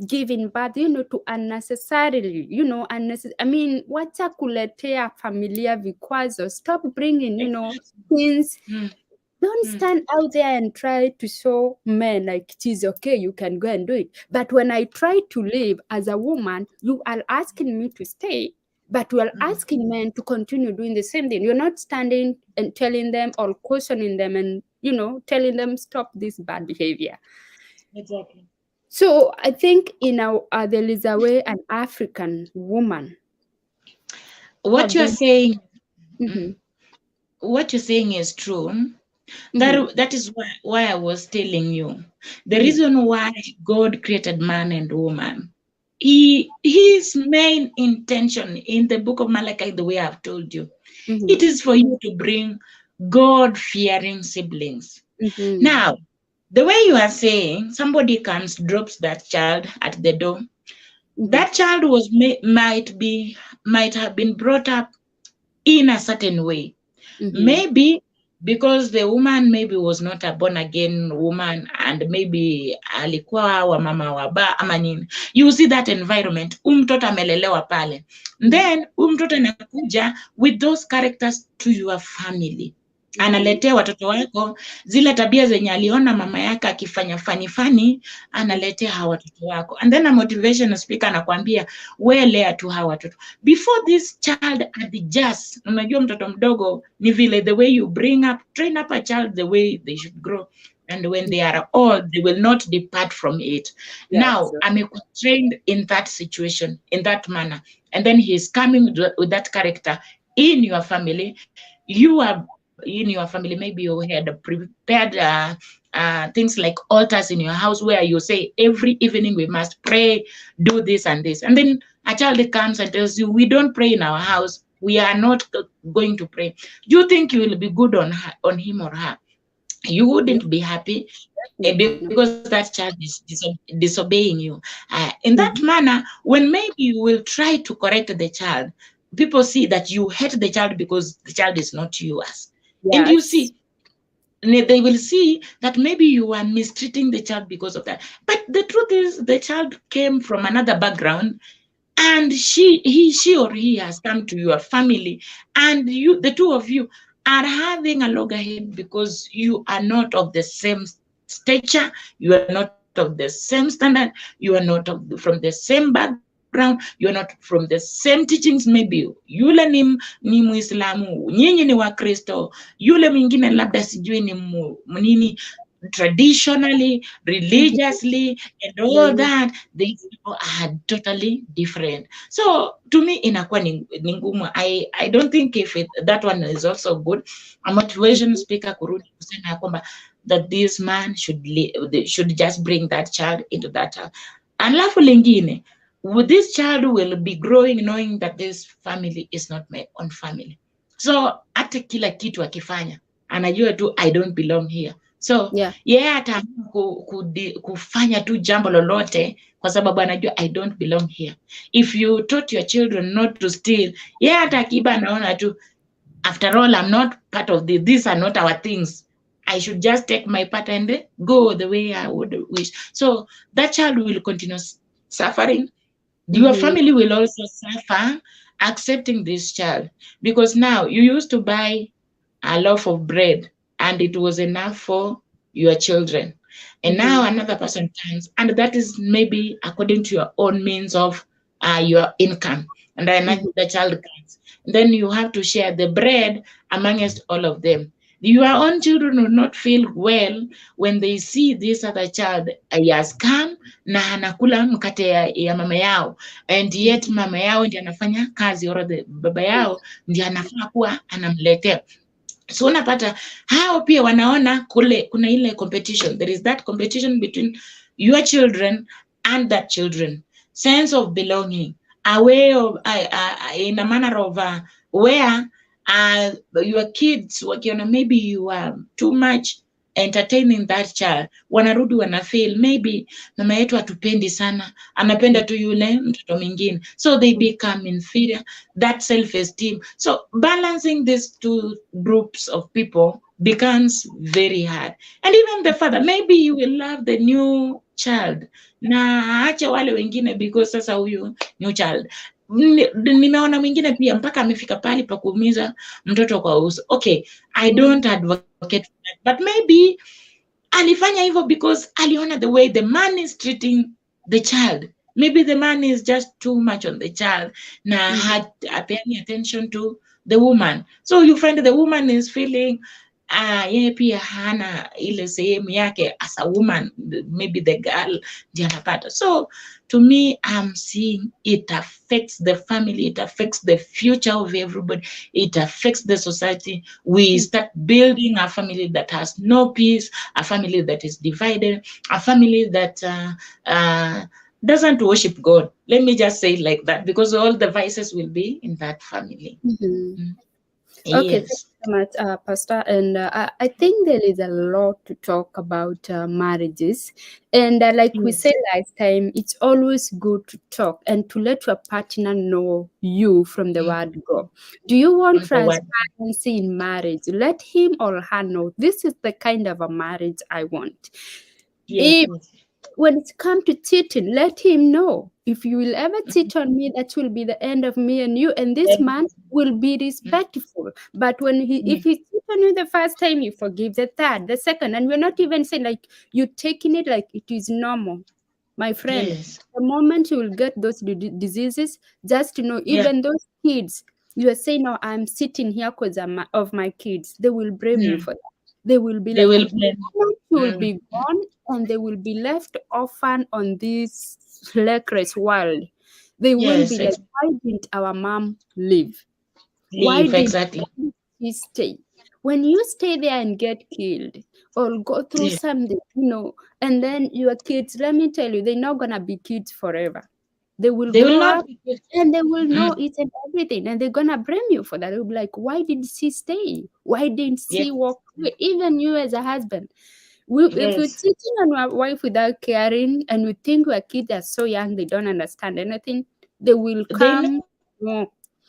giving birth, to unnecessarily, I mean, wacha kuletea familia vikwazo. Stop bringing, things. Mm, Don't mm, stand out there and try to show men like it is okay, you can go and do it. But when I try to live as a woman, you are asking me to stay, but you are mm. asking men to continue doing the same thing. You're not standing and telling them or cautioning them and, telling them stop this bad behavior. Exactly. So I think there is a way an African woman What have you are been. saying, Mm-hmm, mm, what you're saying is true. mm-hmm, That is why I was telling you. The mm-hmm, reason why God created man and woman, his main intention in the book of Malachi, the way I've told you, mm-hmm, it is for you to bring God-fearing siblings. mm-hmm, Now, the way you are saying, somebody comes, drops that child at the door. mm-hmm, That child might have been brought up in a certain way. mm-hmm, Maybe because the woman maybe was not a born again woman, and maybe alikuwa wa mama wa ba ama nini. You see that environment, mtoto amelelewa pale. Then mtoto anakuja with those characters to your family. mm-hmm, Analetea watoto wako zile tabia zenye aliona mama yake akifanya fani, analetea hawa watoto wako. And then a motivation speaker anakuambia wewe lea tu hawa watoto. Before this child adjusts, unajua mtoto mdogo ni vile the way you train up a child the way they should grow. And when they are old, they will not depart from it. yes, Now, I'm trained in that situation, in that manner. And then he is coming with that character in your family. You are in your family, maybe you had prepared things like altars in your house where you say every evening we must pray, do this and this. And then a child comes and tells you, we don't pray in our house. We are not going to pray. Do you think you will be good on him or her? You no, wouldn't be happy definitely not. because that child is disobeying you. In that Mm-hmm. manner, when maybe you will try to correct the child, people see that you hate the child because the child is not yours. And you Yes. see, they will see that maybe you are mistreating the child because of that. But the truth is, the child came from another background, and she or he has come to your family, and the two of you are having a loggerhead because you are not of the same stature, you are not of the same standard, you are not from the same background, you are not from the same teachings. Maybe yule ni Muislamu, nyinyi ni Wakristo, yule mwingine labda sijui ni nini, traditionally, Mm-hmm. religiously, and all that. These people are totally different. So to me, inakuwa ni ngumu. I don't think if that one is also good. A motivation Mm-hmm. speaker kurudi kusema ya kwamba that this man they should just bring that child into that house. Alafu lingine, this child will be growing knowing that this family is not my own family. So hata kila kitu akifanya anajua tu I don't belong here. So Yeah. yeye ataamua kufanya tu jambo lolote kwa sababu anajua I don't belong here. If you taught your children not to steal, yeye hata akiba anaona tu after all I'm not part of these are not our things. I should just take my part and go the way I would wish. So that child will continue suffering. Your Mm-hmm. family will also suffer accepting this child, because now you used to buy a loaf of bread and it was enough for your children. And Mm-hmm. now another person comes, and that is maybe according to your own means of your income. And then Mm-hmm. the child comes. Then you have to share the bread amongst all of them. Your own children will not feel well when they see this other child has come na anakula mkate ya mama yao, and yet mama yao ndiye anafanya kazi, or the baba yao ndiye anafaa kuwa anamletea. So unapata hao pia wanaona kule kuna ile competition. There is that competition between your children and that children. Sense of belonging, a way of in a manner of where your kids wakiona maybe you are too much entertaining that child, wanarudi wanafeel maybe mama yetu hatupendi sana, anapenda tu yule mtoto mwingine, so they become inferior, that self-esteem. So balancing these two groups of people becomes very hard. And even the father, maybe you will love the new child na aache wale wengine because sasa huyu new child. Nimeona mwingine pia mpaka amefika pale pa kuumiza mtoto kwa uso. Okay, I don't advocate for that, but maybe alifanya hivyo because aliona the way the man is treating the child. Maybe the man is just too much on the child na had paying attention to the woman. So you find the woman is feeling yeye pia hana ile sehemu yake as a woman, maybe the girl ndiye anapata. So to me, I'm seeing it affects the family, it affects the future of everybody, it affects the society. We start building a family that has no peace, a family that is divided, a family that doesn't worship God. Let me just say it like that, because all the vices will be in that family. Okay, thank Yes. you so much, Pastor. And I think there is a lot to talk about marriages. And like we said last time, it's always good to talk and to let your partner know you from the word go. Do you want transparency in marriage? Let him or her know this is the kind of a marriage I want. If when it comes to cheating, let him know. If you will ever cheat on me, that will be the end of me and you. And this man will be respectful. But when if he cheat on you the first time, you forgive the third, the second. And we're not even saying like you're taking it like it is normal. My friend, the moment you will get those diseases, just to know, even those kids, you are saying, no, I'm sitting here because of my kids. They will blame you for that. They will be like, you will be gone and they will be left orphan on this lecherous world. They will be like, why didn't our mom leave? Why did she stay? When you stay there and get killed or go through something, and then your kids, let me tell you, they're not going to be kids forever. They will grow up and they will know it and everything, and they're going to blame you for that. They'll be like, why did she stay? Why didn't she walk away? Even you as a husband. If you're cheating on your wife without caring and you think your kids are so young, they don't understand anything, they will come.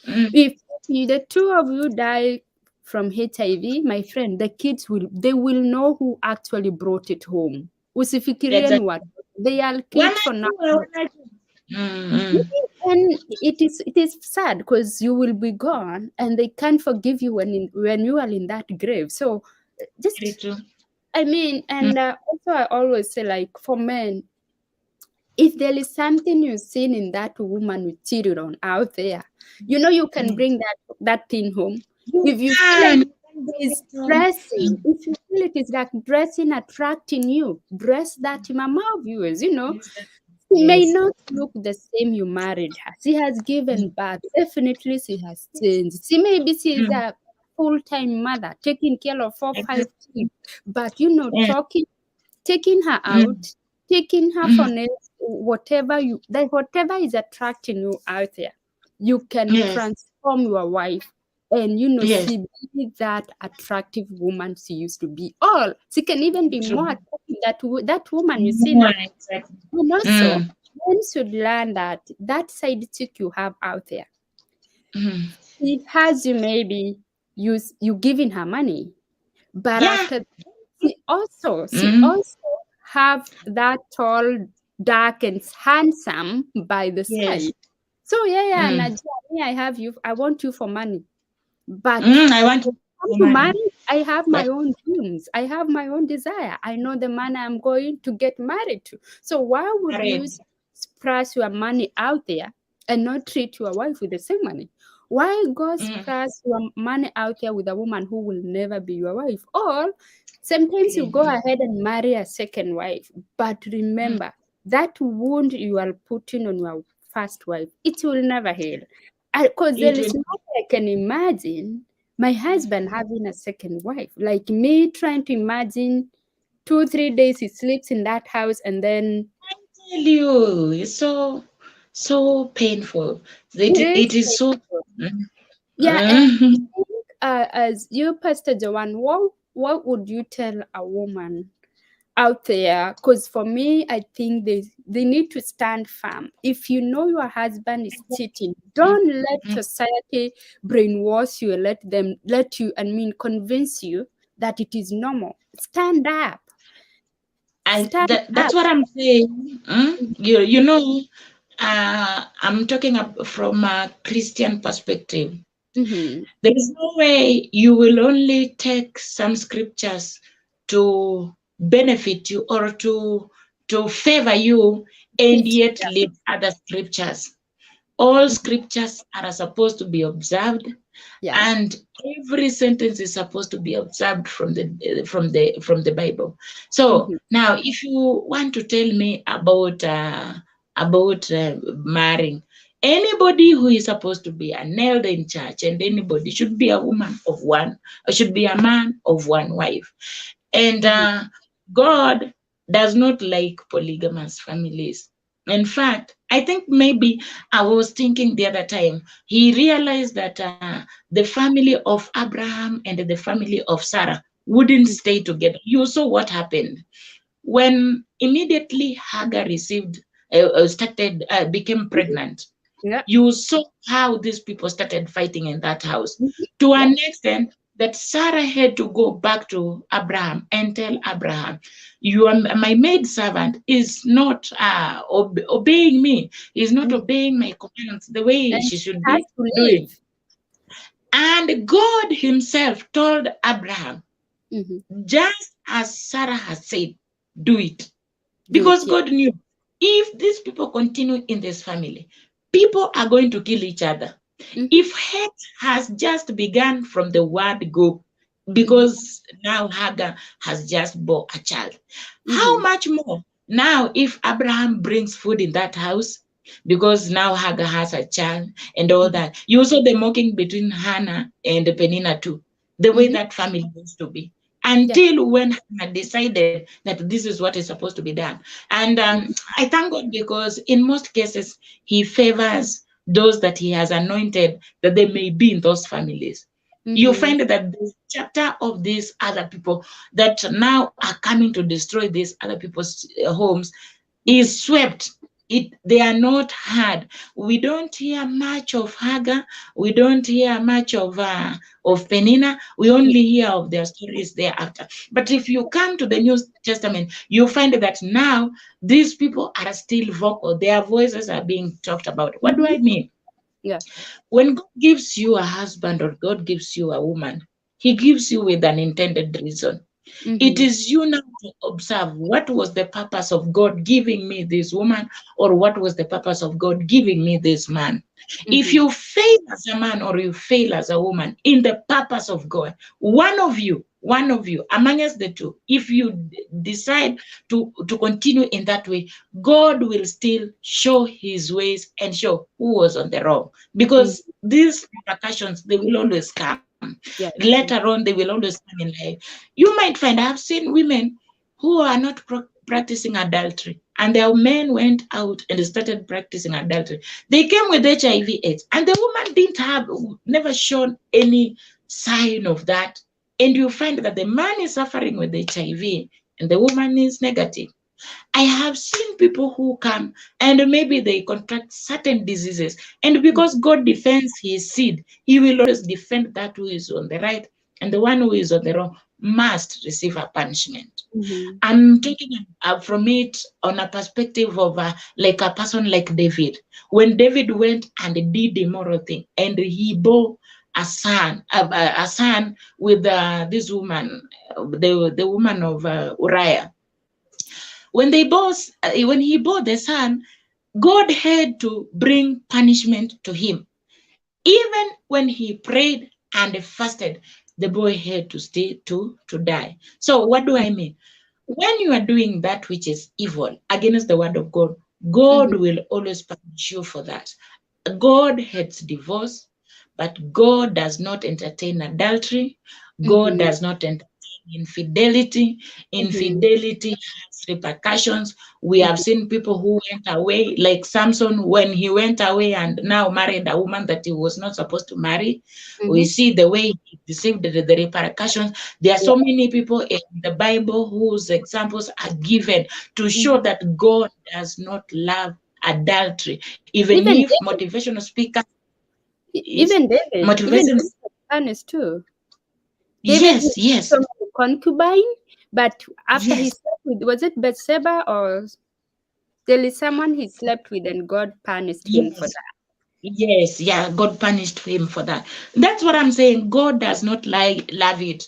If the two of you die from HIV, my friend, the kids they will know who actually brought it home. Usifikirie ni watu. They are kids for now. And it is sad because you will be gone and they can't forgive you when you are in that grave. So just, I mean, and also I always say, like, for men, if there is something you've seen in that woman you cheated on out there, you can bring that thing home. If you feel like it's dressing, if you feel it is like dressing attracting you, dress that mama of yours, She may not look the same you married her. She has given birth. Definitely she has changed. She is a full-time mother, taking care of 4, 5 kids. But taking her out, taking her for nails, whatever is attracting you out there, you can transform your wife and she be that attractive woman she used to be. Or she can even be more attractive that woman you see now. And also, men should learn that side chick you have out there. She has you maybe you giving her money, but after she also have that tall, dark, and handsome by the side. So Najia, I have you. I want you for money, but I want to marry. I have my own dreams. I have my own desire. I know the man I'm going to get married to. So why would you splash your money out there and not treat your wife with the same money? Why go splash your money out there with a woman who will never be your wife? Or sometimes you go ahead and marry a second wife, but remember that wound you are putting on your first wife, it will never heal. Because there is no way I can imagine my husband having a second wife. Like me trying to imagine 2, 3 days he sleeps in that house and then... I tell you, it's so painful. It is so... Yeah, and I think, as you, Pastor Joanne, what would you tell a woman out there? Because for me, I think they need to stand firm. If you know your husband is cheating, don't let society brainwash you and convince you that it is normal. Stand up. Stand That's up. what I'm saying. You know, I'm talking from a Christian perspective. Mm-hmm. There is no way you will only take some scriptures to benefit you or to favor you and Fit. yet Yeah. leave other scriptures. All Mm-hmm. scriptures are supposed to be observed, Yeah. and every sentence is supposed to be observed from the Bible. So Mm-hmm. now, if you want to tell me about marrying, anybody who is supposed to be an elder in church, and anybody should be a woman of one, or should be a man of one wife. And Mm-hmm. God does not like polygamous families. In fact, I think maybe I was thinking the other time, he realized that the family of Abraham and the family of Sarah wouldn't stay together. You saw what happened when immediately Hagar became Mm-hmm. pregnant. Yeah. You saw how these people started fighting in that house Mm-hmm. to Yeah. an extent that Sarah had to go back to Abraham and tell Abraham, "You are my maid servant is not obeying me. Is not Mm-hmm. obeying my commands the way And she she should has be to doing." leave. And God Himself told Abraham, Mm-hmm. just as Sarah has said, do it. Do Because it. Yeah. God knew if these people continue in this family, people are going to kill each other. Mm-hmm. If hate has just begun from the word go, Mm-hmm. because now Hagar has just bore a child, how Mm-hmm. much more now if Abraham brings food in that house, because now Hagar has a child and all Mm-hmm. that. You saw the mocking between Hannah and Penina too, the way Mm-hmm. that family used to be. Yeah. Until when Hannah decided that this is what is supposed to be done. And Mm-hmm. I thank God because in most cases, He favors those that He has anointed that they may be in those families. You Mm-hmm. find that the chapter of these other people that now are coming to destroy these other people's homes Mm-hmm. is swept. They are not heard. We don't hear much of Hagar. We don't hear much of Penina. We only hear of their stories thereafter. But if you come to the New Testament, you find that now these people are still vocal. Their voices are being talked about. What do Mm-hmm. I mean? Yeah. When God gives you a husband or God gives you a woman, He gives you with an intended reason. It Mm-hmm. is you now to observe what was the purpose of God giving me this woman, or what was the purpose of God giving me this man. If Mm-hmm. you fail as a man or you fail as a woman in the purpose of God, one of you amongst the two, if you decide to continue in that way, God will still show His ways and show who was on the wrong, Mm-hmm. because these repercussions, they will always come. Yeah. Later on, they will always come in life. You might find, I've seen women who are not practicing adultery, and their men went out and started practicing adultery. They came with HIV/AIDS, and the woman never shown any sign of that. And you find that the man is suffering with HIV and the woman is negative. I have seen people who come and maybe they contract certain diseases, and because God defends His seed, He will always defend that who is on the right, and the one who is on the wrong must receive a punishment. Mm-hmm. I'm talking from it on a perspective of like a person like David. When David went and did the immoral thing, and he bore a son with this woman, the woman of Uriah. When he bore the son, God had to bring punishment to him. Even when he prayed and fasted, the boy had to stay to die. So what do I mean? When you are doing that which is evil against the word of God, God Mm-hmm. will always punish you for that. God hates divorce, but God does not entertain adultery. God Mm-hmm. does not entertain infidelity. Mm-hmm. Infidelity has repercussions. We have Mm-hmm. seen people who went away, like Samson, when he went away and now married a woman that he was not supposed to marry. We Mm-hmm. see the way he deceived the repercussions. There are Yeah. so many people in the Bible whose examples are given to Mm-hmm. show that God does not love adultery. Even Even if David, motivational speaker is even motivation. David was honest too. David Yes, had so yes, many concubine, But after he Yes, slept with, was it Bathsheba, or there is someone he slept with and God punished him for yes. that? Yes, yeah, God punished him for that. That's what I'm saying. God does not like love it.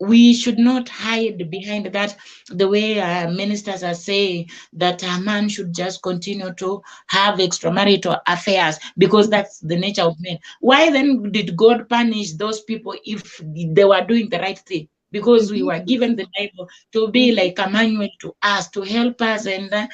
We should not hide behind that, the way ministers are saying that a man should just continue to have extramarital affairs because that's the nature of men. Why then did God punish those people if they were doing the right thing? Because we were Mm-hmm. given the Bible to be Mm-hmm. like a manual to us, to help us, and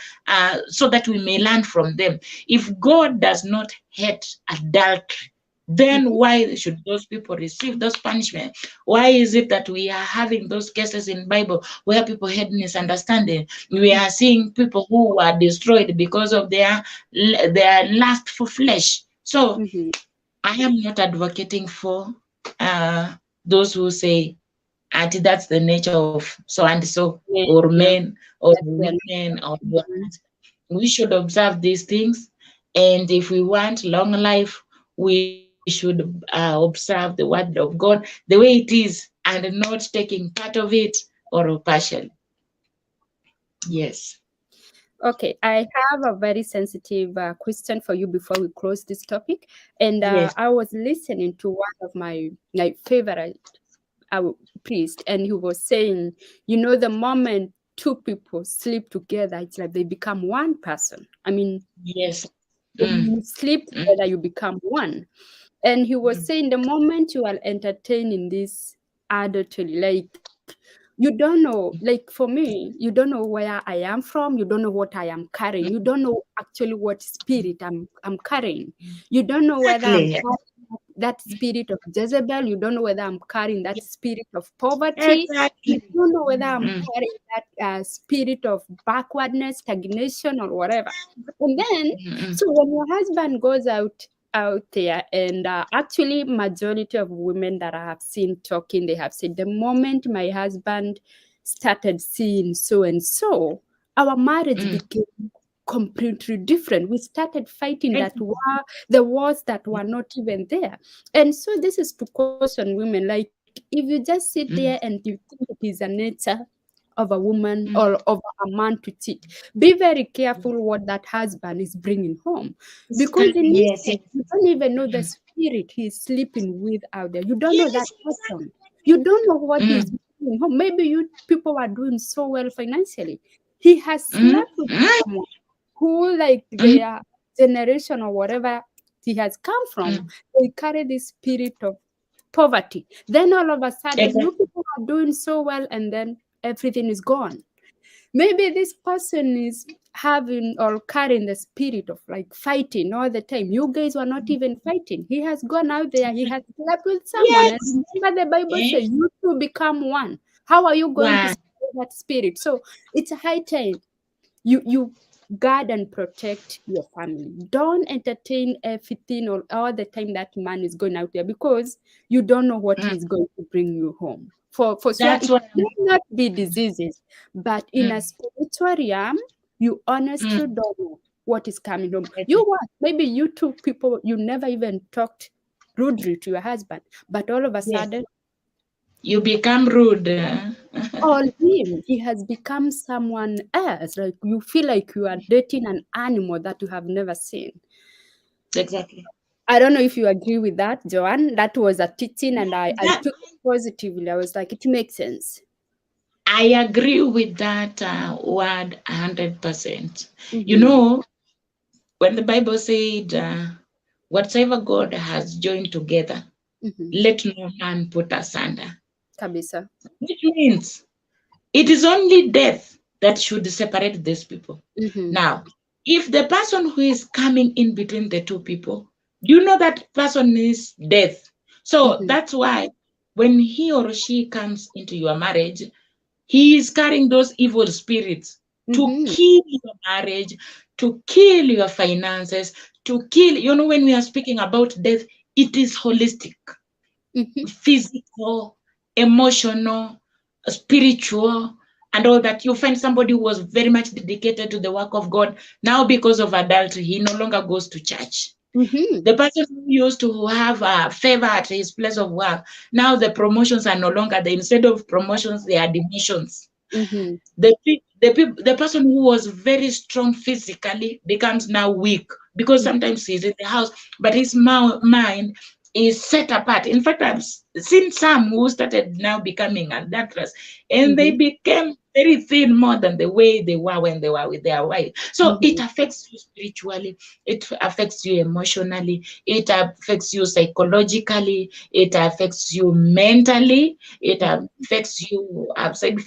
so that we may learn from them. If God does not hate adultery, then Mm-hmm. why should those people receive those punishments? Why is it that we are having those cases in Bible where people had misunderstanding? We are seeing people who were destroyed because of their lust for flesh. So Mm-hmm. I am not advocating for those who say, Auntie, that's the nature of so and so, Yeah, or yeah. men, or That's the women, or what. Mhm. We should observe these things. And if we want long life, we should observe the word of God the way it is and not taking part of it or partially. Yes. Okay, I have a very sensitive question for you before we close this topic. And Yes. I was listening to one of my favorite uh, priest, and he was saying, the moment two people sleep together, it's like they become one person. I mean, Yes. when Mm, you sleep mm, together, you become one. And he was mm, saying the moment you are entertaining this adultery, like you don't know, like for me, you don't know where I am from, you don't know what I am carrying, you mm. don't know actually what spirit I'm carrying. You don't know whether I'm Exactly. carrying that spirit of Jezebel, you don't know whether I'm carrying that spirit of poverty, you Exactly. don't know whether I'm Mm, carrying that spirit of backwardness, stagnation, or whatever. And then, mm, mm, so when your husband goes out there, and actually majority of women that I have seen talking, they have said the moment my husband started seeing so and so, our marriage mm. became completely different. We started fighting that Exactly. war, the wars that were not even there. And so this is to caution women, like if you just sit there and Mm, you think it is a nature of a woman or mm. of a man to cheat, be very careful what that husband is bringing home, It's because in this yes, case, yes. you don't even know the Mm. spirit he's sleeping with out there. You don't know that Yes, person. You don't know what he's mm, bringing home. Maybe you people are doing so well financially. He has mm, slept with mm, someone who, like mm, their generation or whatever he has come from, mm. they carry this spirit of poverty. Then all of a sudden, you Exactly. people are doing so well, and then everything is gone. Maybe this person is having or carrying the spirit of like fighting all the time. You guys were not even fighting. He has gone out there, he has slept with someone. And Yes. remember, the Bible Eh? says you two become one. How are you going to Wow. spare that spirit? So it's a high time you guard and protect your family. Don't entertain everything or all the time that man is going out there, because you don't know what Mm. he's going to bring you home. For sure, That's it what may I'm. not be diseases, but in a Mm, spiritual realm, you honestly mm. don't know what is coming home. You Exactly. what? Maybe you two people, you never even talked rudely to your husband, but all of a Yes. sudden, You become rude. all him, he has become someone else. Like you feel like you are dating an animal that you have never seen. Exactly. I don't know if you agree with that, Joanne. That was a teaching, and I That took it positively. I was like, it makes sense. I agree with that word 100%. You Mm-hmm. know, when the Bible said, "Whatever God has joined together, Mm-hmm. let no man put asunder," Kabisa. which means it is only death that should separate these people. Mm-hmm. Now, if the person who is coming in between the two people, do you know that person is death? So Mm-hmm. that's why when he or she comes into your marriage, he is carrying those evil spirits to Mm-hmm. kill your marriage, to kill your finances, to kill. You know, when we are speaking about death, it is holistic, Mm-hmm. physical, emotional, spiritual, and all that. You find somebody who was very much dedicated to the work of God. Now, because of adultery, he no longer goes to church. Mm-hmm. The person who used to have a favor at his place of work, now the promotions are no longer there. Instead of promotions, they are demotions. Mm-hmm. The person who was very strong physically becomes now weak, because sometimes he's in the house, but his mind is set apart. In fact, I've seen some who started now becoming adulterous, and they Mm-hmm. became very thin, more than the way they were when they were with their wife. So it Mm-hmm. affects you spiritually, it affects you emotionally, it affects you psychologically, it affects you mentally, it Mm-hmm. affects you outside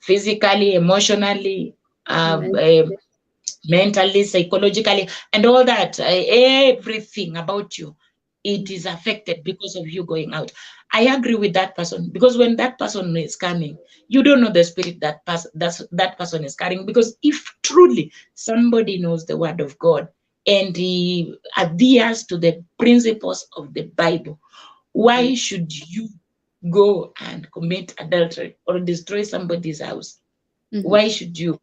physically, emotionally, Amen. mentally, psychologically, and all that. Everything about you, it is affected because of you going out. I agree with that person, because when that person is coming, you don't know the spirit that person is carrying. Because if truly somebody knows the word of God and he adheres to the principles of the Bible, Mm-hmm. why should you go and commit adultery or destroy somebody's house? Mm-hmm. Why should you?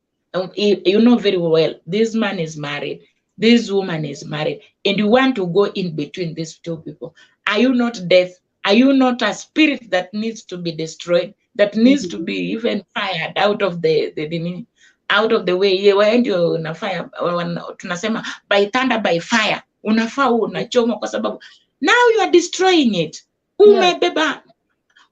You know very well this man is married, this woman is married, and you want to go in between these two people. Are you not death? Are you not a spirit that needs to be destroyed, that needs to Mm-hmm. be even fired out of out of the way? Wewe ndio unafanya, tunasema by thunder by fire, unafaa unachoma, kwa sababu now you are destroying it. Yeah.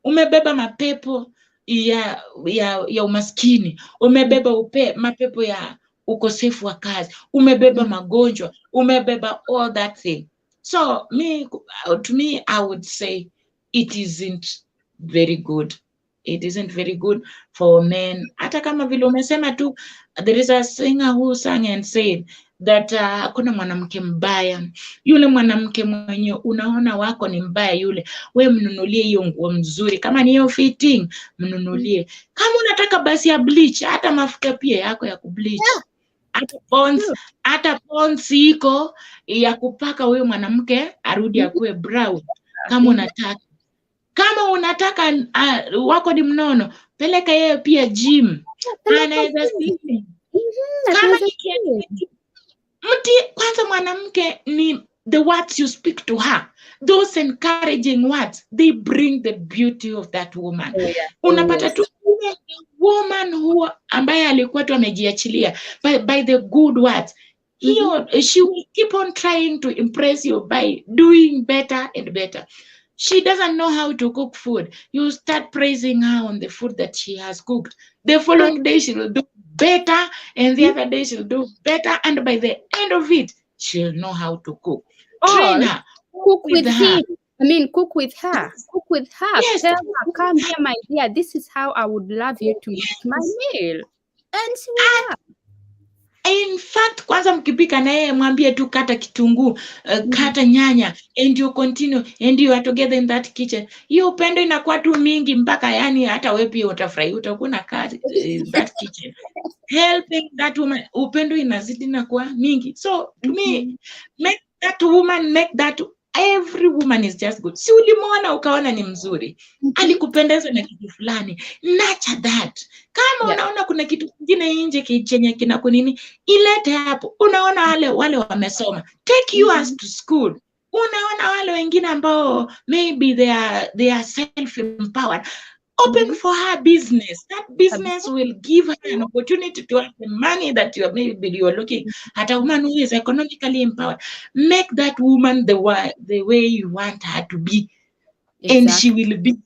Umebeba mapepo ya umaskini, umebeba mapepo ya ukosefu wa kazi, umebeba Mm-hmm. magonjwa, umebeba all that thing. So to me, I would say it isn't very good. It isn't very good for men. Hata kama vile umesema tu, there is a singer who sang and said that hakuna mwanamke mbaya. Yule mwanamke mwenye unaona wako ni mbaya, yule we mnunulie hiyo nguo mzuri, kama ni hiyo fitting mnunulie. Kama unataka basi ya bleach, hata mafuta pia yako ya kubleach, hata pons iko ya kupaka huyo mwanamke arudi akuwe brown. Kama Yeah. unataka wako ni mnono, peleka yeye pia gym, anaweza slim. Kama Anaweza ni kwanza mwanamke ni the words you speak to her, those encouraging words, they bring the beauty of that woman. Oh, yeah. Unapata tu woman who ambaye alikuwa tu amejiachilia by the good words, she will keep on trying to impress you by doing better and better. She doesn't know how to cook food. You start praising her on the food that she has cooked. The following day she will do better, and the other day she'll do better, and by the end of it, she'll know how to cook. Train her, cook with her. him. I mean, cook with her. Cook with her. Yes. Tell her, come here, my dear. This is how I would love you to make my meal. And she will love. In fact, kwanza mkipika na yeye mwambie tu kata kitunguu, kata nyanya, and you continue and you are together in that kitchen. Hiyo upendo inakuwa tu mingi mpaka yani hata wewe pia utafurahi, utakuwa na kazi in that kitchen. Helping that woman, upendo inazidi na kuwa mingi. So to me, make that woman, make that every woman is just good. Si ulimwona ukaona ni mzuri, alikupendeza na kitu fulani, nurture that. Kama unaona kuna kitu kingine nje chenye kinakunini, ilete hapo. Unaona wale wamesoma, take yours to school. Unaona wale wengine ambao maybe they are self-empowered, open for her business. That business will give her an opportunity to have the money that maybe you're looking at. A woman who is economically empowered, make that woman the way you want her to be. Exactly. And she will be.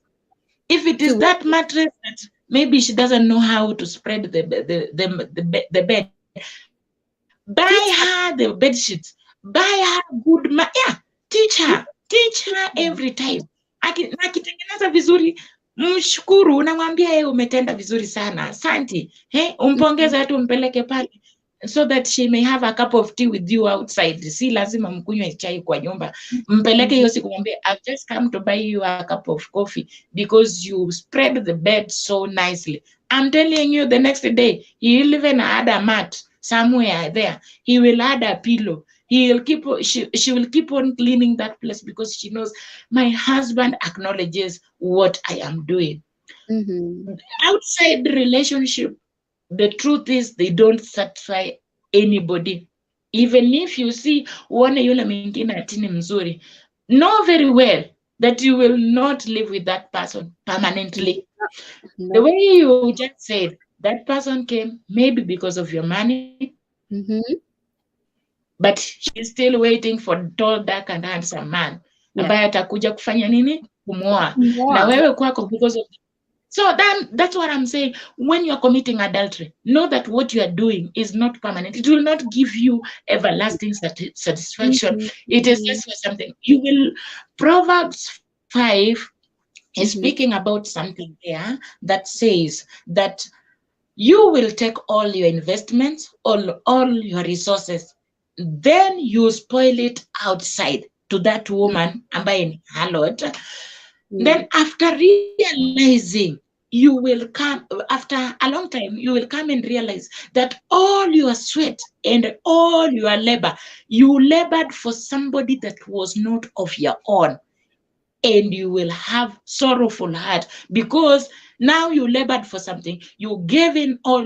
If it is that mattress that maybe she doesn't know how to spread the bed, buy her the bed sheets, buy her good teach her every time. Akitengeneza vizuri, mshukuru, unamwambia yeye umetenda vizuri sana, asante, umpongeze, hata umpeleke pale so that she may have a cup of tea with you outside. Si lazima mkunywe chai kwa nyumba, mpeleke hiyo siku, mwambie I've just come to buy you a cup of coffee because you spread the bed so nicely. I'm telling you, the next day he will even add a mat somewhere there, he will add a pillow. She will keep on cleaning that place because she knows my husband acknowledges what I am doing. Outside the relationship, the truth is they don't satisfy anybody. Even if you see uone yule mwingine atini mzuri, know very well that you will not live with that person permanently. The way you just said, That person came maybe because of your money, Mm-hmm. but she's still waiting for tall, dark and handsome man Yeah. ambaye atakuja kufanya nini? Kumwoa. Na More. wewe kwako because of. So then that's what I'm saying. When you're committing adultery, know that what you are doing is not permanent. It will not give you everlasting satisfaction. Mm-hmm. It is Mm-hmm. just for something. You will. Proverbs 5 is Mm-hmm. speaking about something there that says that you will take all your investments, all your resources, then you spoil it outside to that woman ambaye ni harlot. Mm-hmm. Then after realizing, you will come after a long time, you will come and realize that all your sweat and all your labor, you labored for somebody that was not of your own, and you will have sorrowful heart because now you labored for something, you gave in all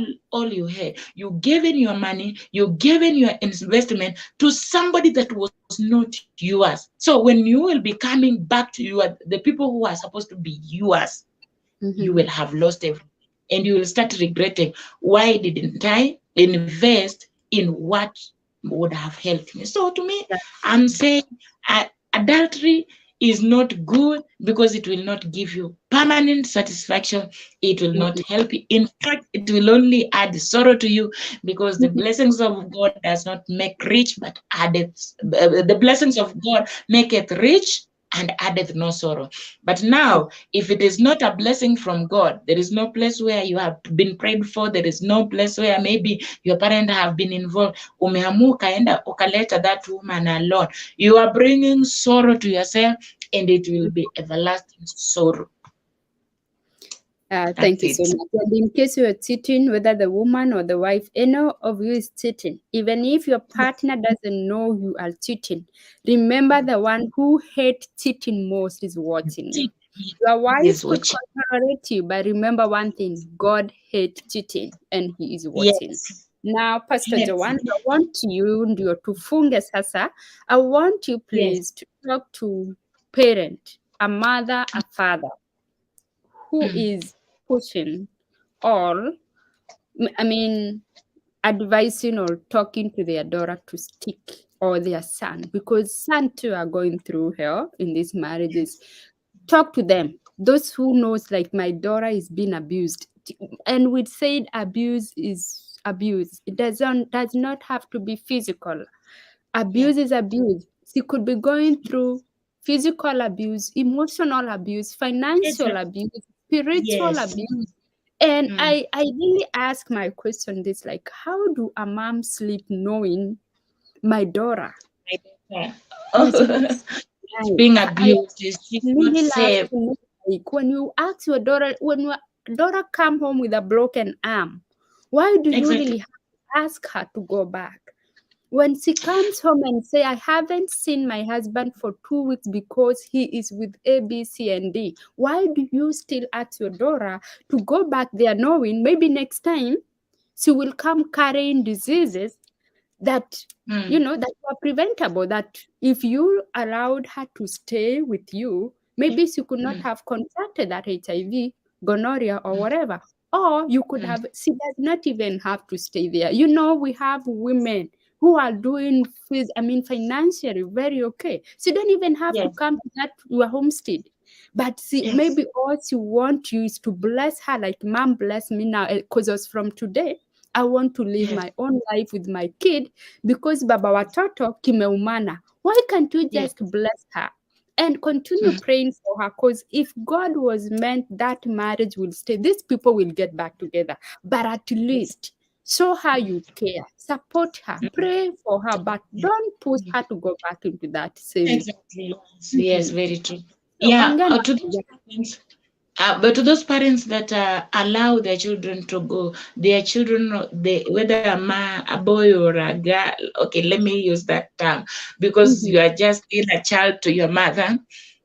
you had, you gave in your money, you gave in your investment to somebody that was not yours. So when you will be coming back to the people who are supposed to be yours, you will Mm-hmm. have lost everything, and you will start regretting, why didn't I invest in what would have helped me? So to me, Yeah. I'm saying adultery is not good because it will not give you permanent satisfaction. It will not Mm-hmm. help you. In fact, it will only add sorrow to you, because the blessings of God does not make rich but addeth. The blessings of God maketh rich and addeth no sorrow. But now, if it is not a blessing from God, there is no place where you have been prayed for, there is no place where maybe your parents have been involved, umeamua ukaenda ukaleta that woman alone, you are bringing sorrow to yourself, and it will be everlasting sorrow. Thank That's you so it. much. And in case you are cheating, whether the woman or the wife, any of you is cheating. Even if your partner doesn't know you are cheating, remember the one who hates cheating most is watching you. Your wife Is could watching. tolerate you, but remember one thing: God hates cheating, and He is watching. Yes. Now, Pastor Yes. Joanne, I want you ndio tufunge sasa. I want you Yes. please to talk to parent, a mother, a father who Mm. is pushing or, I mean, advising or talking to their daughter to stick, or their son, because son too are going through hell in these marriages. Talk to them. Those who knows, like, my daughter is being abused, and we said abuse is abuse. It does not have to be physical. Yeah. Abuse is abuse. She could be going through physical abuse, emotional abuse, financial Exactly. abuse, spiritual Yes. abuse. And Mm. I really ask my question this, like, how do a mom sleep knowing my daughter My daughter. is what Oh, she like? being I abused is she's not really love safe. to know, like, when you ask your daughter, when your daughter come home with a broken arm, why do you Exactly. really have to ask her to go back? When she comes home and say, I haven't seen my husband for 2 weeks because he is with A, B, C, and D, why do you still ask your daughter to go back there knowing maybe next time she will come carrying diseases that, Mm. that were preventable, that if you allowed her to stay with you, maybe she could not Mm. have contracted that HIV, gonorrhea, or whatever. Or you could Mm. have, she does not even have to stay there. We have women who are doing, financially very okay. She don't even have to Yes. come to that your homestead. But see, Yes. maybe all she want you is to bless her, like, mom bless me now, because from today I want to live Yes. my own life with my kid, because baba watoto kimeumana. Why can't you Yes. just bless her and continue Mm. praying for her? Because if God was meant that marriage will stay, these people will get back together. But at Yes. least show her you care, support her, Mm. pray for her, but Yeah. don't push Mm. her to go back into that same. Exactly. Yes. Yes. Mhm. Very true. So, Yeah. ongea na To those parents, but to those parents that allow their children to go, their children, whether a boy or a girl, okay, let me use that term, because Mhm, you are just still a child to your mother,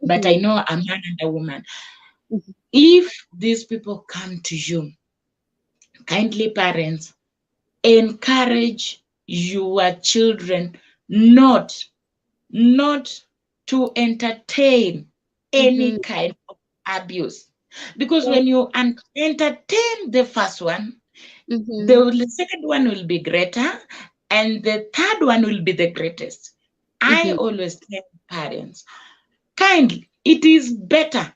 but I mhm, know a man and a woman. mhm, If these people come to you, kindly parents, encourage your children not to entertain any mhm. kind of abuse. Because Yes. when you entertain the first one, The second one will be greater, and the third one will be the greatest. I always tell parents, kindly, it is better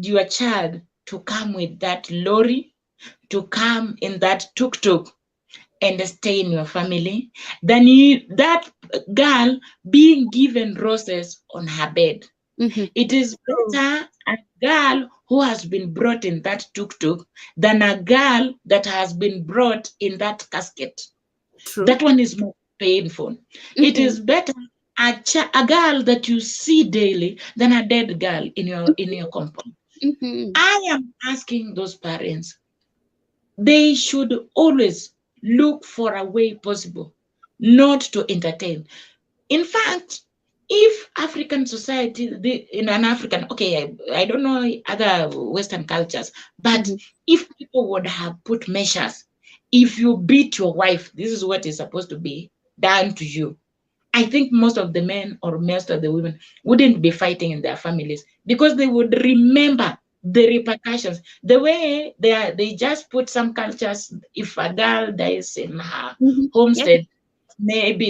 your child to come with that lorry, to come in that tuk-tuk and stay in your family, than that girl being given roses on her bed. It is better a girl who has been brought in that tuk-tuk than a girl that has been brought in that casket. True. That one is more painful. It is better a girl that you see daily than a dead girl in your compound. I am asking those parents, they should always look for a way possible not to entertain. In fact, if African society, in an African, okay, I don't know other Western cultures, but if people would have put measures, if you beat your wife, this is what is supposed to be done to you. I think most of the men or most of the women wouldn't be fighting in their families because they would remember the repercussions. The way they just put some cultures, if a girl dies in her homestead, maybe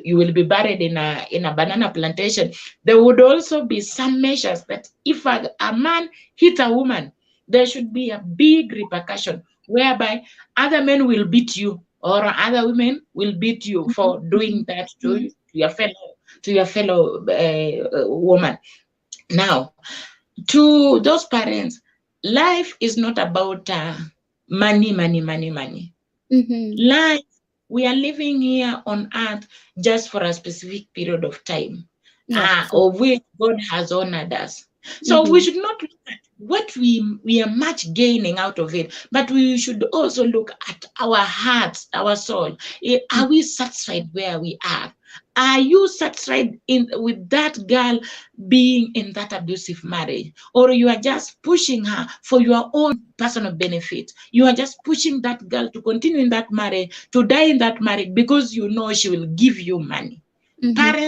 you will be buried in a banana plantation. There would also be some measures that if a man hit a woman, there should be a big repercussion whereby other men will beat you or other women will beat you for doing that to your fellow woman. Now, to those parents, life is not about money. Life, we are living here on earth just for a specific period of time, of which God has honored us. So we should not look at what we are much gaining out of it, but we should also look at our hearts, our soul. Are we satisfied where we are? Are you satisfied with that girl being in that abusive marriage? Or you are just pushing her for your own personal benefit? You are just pushing that girl to continue in that marriage, to die in that marriage because you know she will give you money.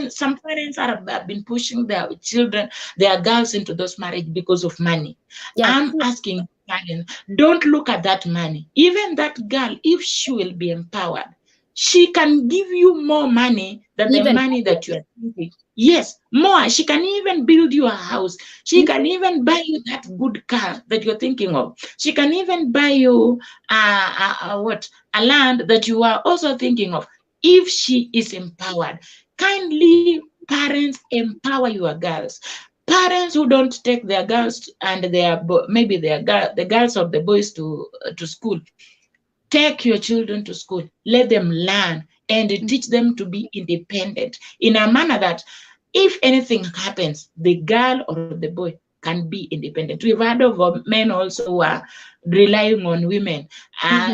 Some parents have been pushing their children, their girls into those marriage because of money. I'm asking parents, don't look at that money. Even that girl, if she will be empowered, she can give you more money than the money that you are thinking. Yes, more. She can even build you a house. She can even buy you that good car that you're thinking of. She can even buy you a land that you are also thinking of, if she is empowered. Kindly, parents, empower your girls. Parents who don't take their girls and the girls of the boys to school, take your children to school. Let them learn and teach them to be independent in a manner that if anything happens, the girl or the boy can be independent. We've heard of men also who are relying on women.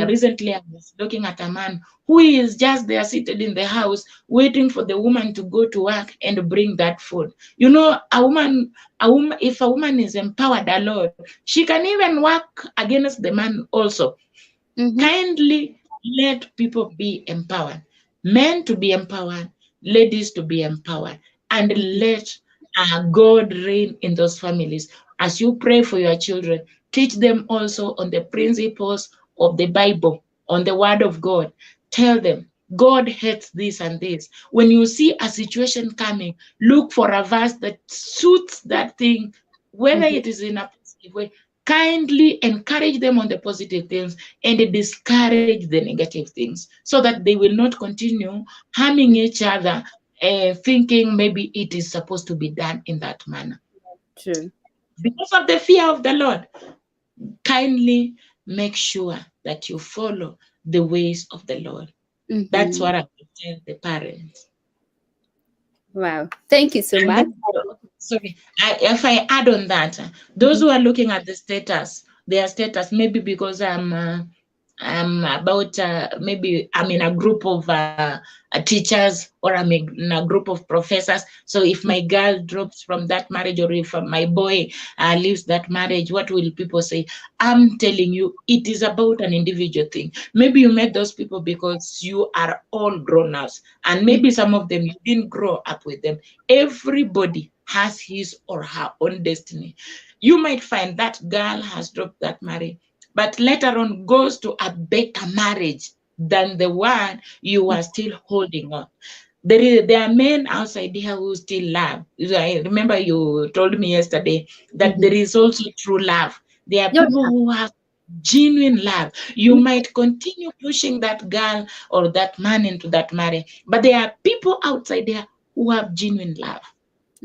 Recently, I was looking at a man who is just there seated in the house waiting for the woman to go to work and bring that food. You know, if a woman is empowered a lot, she can even work against the man also. Kindly let people be empowered. Men to be empowered, ladies to be empowered, and let God reign in those families. As you pray for your children, teach them also on the principles of the Bible, on the Word of God. Tell them, God hates this and this. When you see a situation coming, look for a verse that suits that thing, whether it is in a positive way. Kindly encourage them on the positive things and discourage the negative things so that they will not continue harming each other, thinking maybe it is supposed to be done in that manner. True. Because of the fear of the Lord, kindly make sure that you follow the ways of the Lord. That's what I would tell the parents. Wow. Thank you so And much. then, sorry, if I add on that, those who are looking at the status, their status, maybe because maybe I'm in a group of teachers or I'm in a group of professors. So if my girl drops from that marriage or if my boy leaves that marriage, what will people say? I'm telling you, it is about an individual thing. Maybe you met those people because you are all grown ups, and maybe some of them you didn't grow up with them. Everybody has his or her own destiny. You might find that girl has dropped that marriage but later on goes to a better marriage than the one you are still holding on. There are men outside here who still love. I remember you told me yesterday that there is also true love. There are Yeah, people who have genuine love. You might continue pushing that girl or that man into that marriage, but there are people outside there who have genuine love.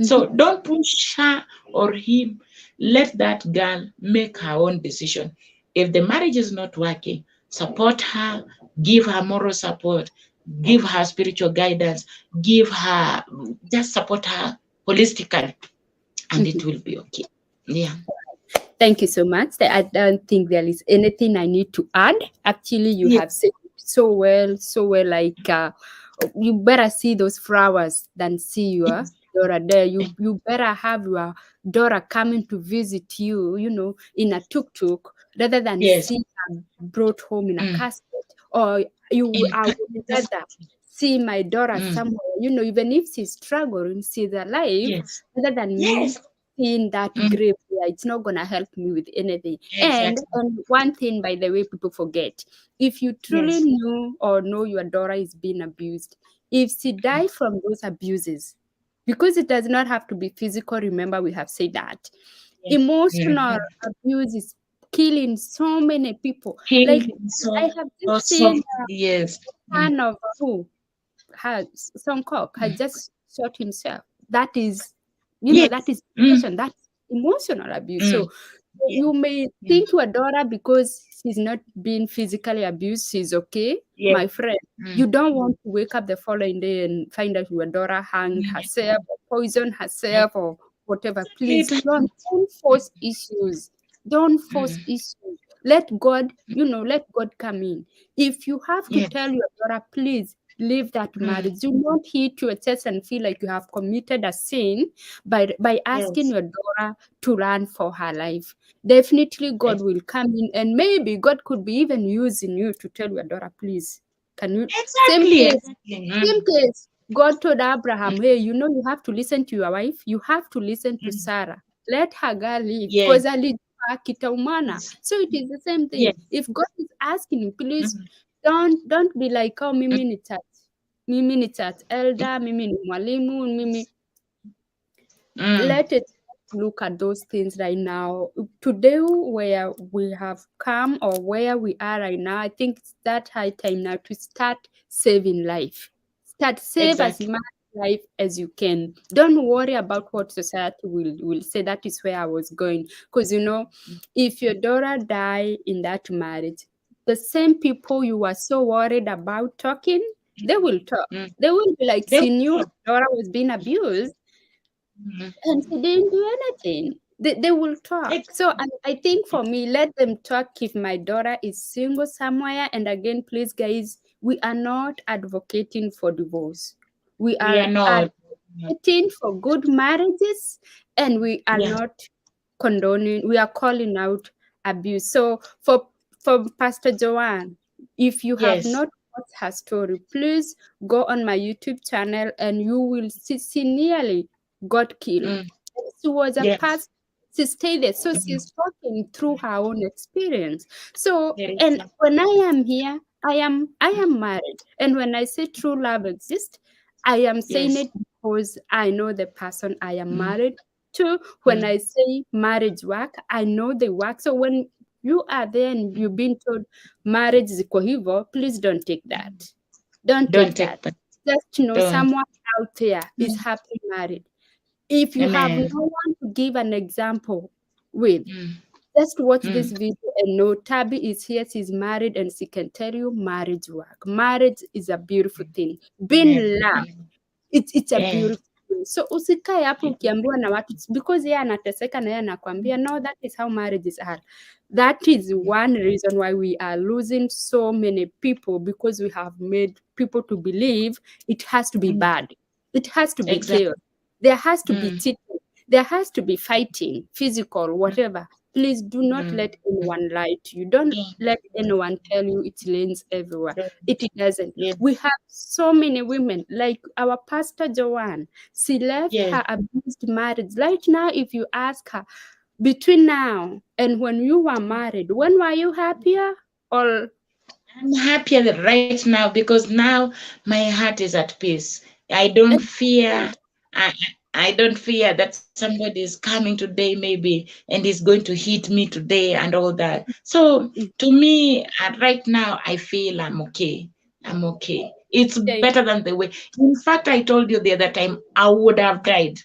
So don't push her or him. Let that girl make her own decision. If the marriage is not working, support her, give her moral support, give her spiritual guidance, just support her holistically, and it will be okay. Yeah. Thank you so much. I don't think there is anything I need to add. Actually, you Yeah. have said it so well, so well. Like you better see those flowers than see your daughter there. You better have your daughter coming to visit you, in a tuk-tuk, rather than Yes. see her brought home in a Mm. casket. Or I would That's, rather see my daughter mm. somewhere, even if she's struggling, she's alive, Yes. rather than me Yes. in that Mm. grave where it's not gonna help me with anything. And Exactly. one thing, by the way, people forget: if you truly Yes. know your daughter is being abused, if she died from those abuses, because it does not have to be physical. Remember, we have said that Yes. emotional Mhm. abuse is killing so many people. Like Healing so I have so just seen soft. Yes. a Mm. son of who has Songkok has Mm. just shot himself. That is, that Yes. is Mm. depression. That's emotional abuse. Mm. So Yeah. you may Yeah. think your daughter, because she's not being physically abused, she's okay, Yes. my friend. Mm. You don't want to wake up the following day and find out your daughter hanged Mm. herself or poisoned herself or whatever. Please Exactly. don't force issues. Don't force Mm. issues. Let God come in. If you have to Yes. tell your daughter, please leave that Mm. marriage, do not hit your chest and feel like you have committed a sin by asking Yes. your daughter to run for her life. Definitely God Ex- will come in, and maybe God could be even using you to tell your daughter, please, can you same Exactly. case, Exactly. same case. God told Mm. Abraham, hey, you have to listen to your wife, you have to listen to Mm. Sarah. Let Hagar live, Yes. because kitaumana. So it is the same thing. Yes. If God is asking you, please Mm. don't be like, oh, Mm. mimi ni church elder, mimi ni mwalimu, mimi. Mm. Let it look at those things right now. Today, where we have come or where we are right now, I think it's that high time now to start saving life. Start save as Exactly. much life as you can. Don't worry about what society will say. That is where I was going. Because if your daughter die in that marriage, the same people you were so worried about talking, they will talk. Mm. They will be like, They she knew her will. daughter was being abused Mm. and she didn't do anything. They will talk. So Exactly. I think for me, let them talk if my daughter is single somewhere. And again, please, guys, we are not advocating for divorce. We We are are not. advocating for good marriages, and we are Yes. not condoning, we are calling out abuse. So for Pastor Joanne, if you have Yes. not watched her story, please go on my YouTube channel and you will see nearly got killed. Mm. She was a Yes. past, she stayed there. So Mm. she's talking through her own experience. So, There is and some. when I am here, I am married. And when I say true love exists, I am saying Yes. it because I know the person I am Mm. married to. When Mm. I say marriage work, I know they work. So when you are there and you've been told marriage ziko hivo, please don't take that. Don't Don't take take that. that. Just know Don't. someone out there is Mm. happily married. If you have no Amen. one to give an example with, Mm. just watch this Mm. video and know Tabby is here, she's married, and she can tell you marriage work. Marriage is a beautiful thing. Amen. Being loved, Amen. it's a Yeah. beautiful thing. So usikae hapo ukiambiwa na watu because yeye anateseka na yeye anakwambia no, that is how marriages are. That is one reason why we are losing so many people, because we have made people to believe it has to be Mm. bad. It has to be Exactly. chaos. There has to be Mm. cheating. There has to be fighting, physical, whatever. Please do not Mm. let anyone lie to you. Don't Mm. let anyone tell you it rains everywhere. It Don't. doesn't. Yes. We have so many women, like our pastor Joanne. She left Yes. her abused marriage. Right now, if you ask her, between now and when you were married, when were you happier? Or I'm happier right now because now my heart is at peace. I don't fear. I, I don't fear that somebody is coming today, maybe, and is going to hit me today and all that. So, to me, right now, I feel I'm okay. I'm okay. It's better than the way. In fact, I told you the other time, I would have died.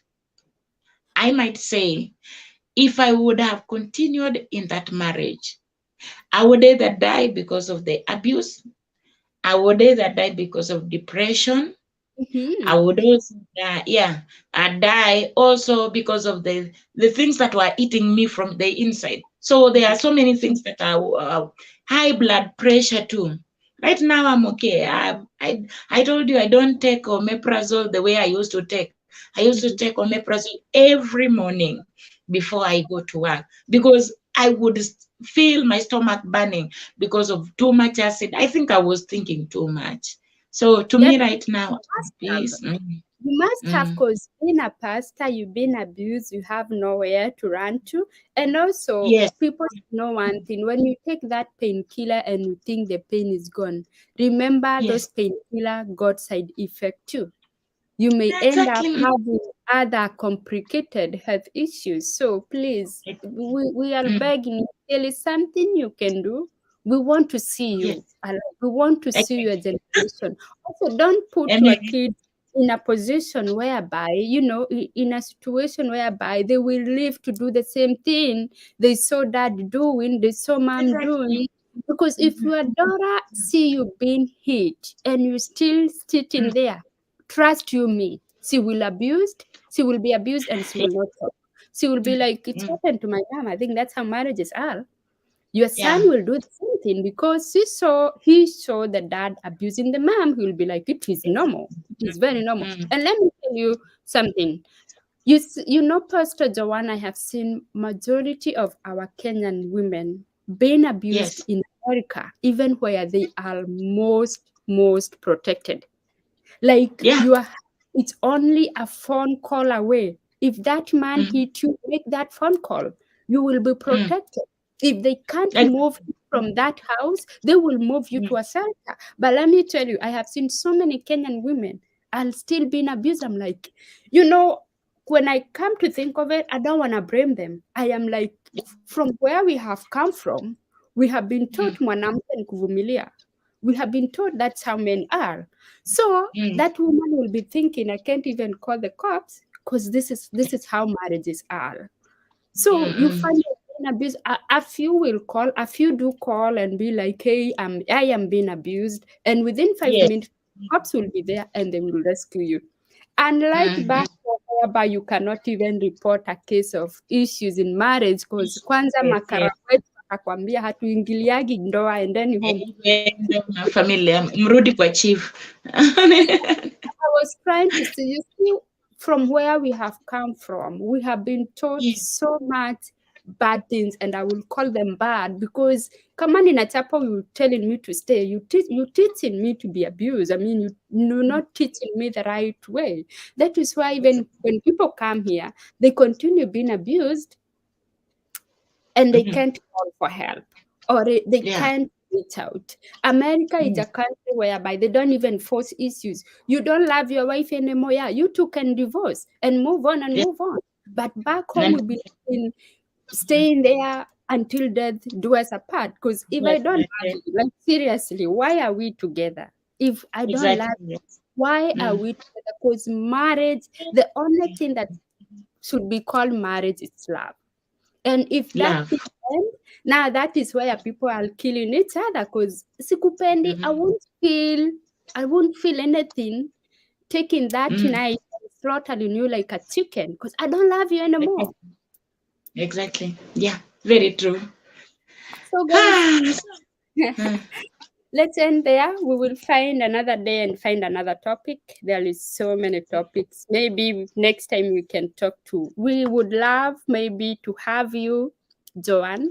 I might say, if I would have continued in that marriage, I would either die because of the abuse. I would either die because of depression. I would also die, yeah, I die also because of the things that were eating me from the inside. So there are so many things that are high blood pressure too. Right now I'm okay. I told you I don't take omeprazole the way I used to take. I used to take omeprazole every morning before I go to work because I would feel my stomach burning because of too much acid. I think I was thinking too much. So to yes, me right now, you I'm at must have. peace. You must have, Mm. because being a pastor, you've been abused, you have nowhere to run to. And also, Yes, people should know one thing: when you take that painkiller and you think the pain is gone, remember those yes, painkiller got side effect too. You may end up exactly. having other complicated health issues. So please, we are Mm. begging you, there is something you can do. We want to see Yes, you alive. We want to see your exactly. generation. Also, don't put your Amen. kids in a position whereby, you know, in a situation whereby they will live to do the same thing they saw dad doing, they saw mom Exactly. doing. Because if Mhm. your daughter see you being hit and you still sitting Mm. there, trust you me, she will be abused and she will not talk. She will be like, it Mm. happened to my mom. I think that's how marriages are. Your son Yeah. will do the same thing because he saw the dad abusing the mom. He will be like, it is normal. It is very normal. Mm. And let me tell you something. You know, Pastor Joanne, I have seen majority of our Kenyan women being abused Yes. in America, even where they are most protected. Like Yeah. you are, it's only a phone call away. If that man Mm. hit you, make that phone call. You will be Mm. protected. If they can't move Exactly. you from that house, they will move you Mm. to a shelter. But let me tell you, I have seen so many Kenyan women and still being abused. I'm like, you know, when I come to think of it, I don't want to blame them. I am like, from where we have come from, we have been Mm. taught mwanamke ni kuvumilia. We have been taught that's how men are. So Mm. that woman will be thinking, I can't even call the cops because this is how marriages are. So Mm. you Mm. find you're being abused. A few will call, a few do call and be like, hey, I am being abused. And within five Yes. minutes, cops will be there and they will rescue you. Unlike Mm. back whereby you cannot even report a case of issues in marriage because kwanza Yes. makara Yes. wetu akakwambia hatuingiliagi ndoa, endeni home. Endo na familia mrudi kwa chief. I was trying to say, you see, from where we have come from, we have been taught Yes. so much bad things, and I will call them bad because Kamani Nachapa, you telling me to stay, you teaching me to be abused. I mean, you're not teaching me the right way. That is why even when people come here, they continue being abused and they Mhm. can't call for help or they Yeah. can't reach out. America is Mm. a country whereby they don't even force issues. You don't love your wife anymore. Yeah, you two can divorce and move on and Yeah. move on. But back home, And we believe in staying there until death do us apart. Because if I yes, don't love yes, you, like seriously, why are we together? If I don't love exactly. you, Yes. why are Mm. we together? Because marriage, the only thing that should be called marriage is love. And if that Love. thing ends, now that is where people are killing each other because sikupendi, Mhm. I won't feel anything taking that Mm. knife and slaughtering you like a chicken because I don't love you anymore. Exactly. Exactly. Yeah. Very true. So guys, Ah. Mm. let's end there. We will find another day and find another topic. There is so many topics. Maybe next time we can talk to. We would love maybe to have you, Joanne,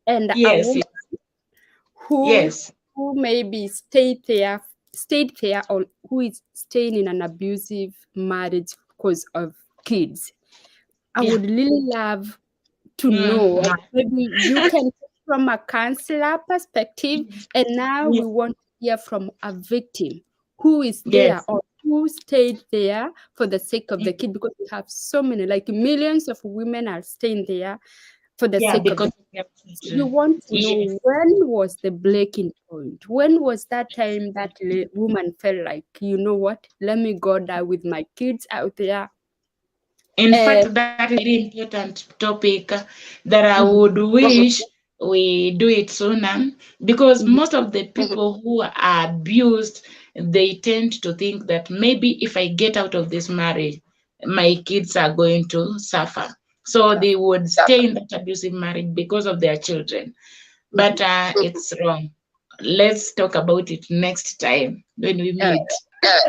and a Yes. woman who Yes. maybe stayed there or who is staying in an abusive marriage because of kids. I Yeah. would really love to know. Mm. Maybe you can take from a counselor perspective, and now we want to hear from a victim who is there Yes. or who stayed there for the sake of the kid, because we have so many, like millions of women are staying there for the Yeah, sake of because the of their kids. We children. want to Yes. know, when was the breaking point? When was that time that woman felt like, you know what, let me go die with my kids out there? In Uh, fact, that is a very important topic that I mhm, would wish we do it sooner, because mhm, most of the people who are abused, they tend to think that maybe if I get out of this marriage, my kids are going to suffer. So so, they would stay in that abusive marriage because of their children. But mhm. it's wrong. Let's talk about it next time when we Uh, meet.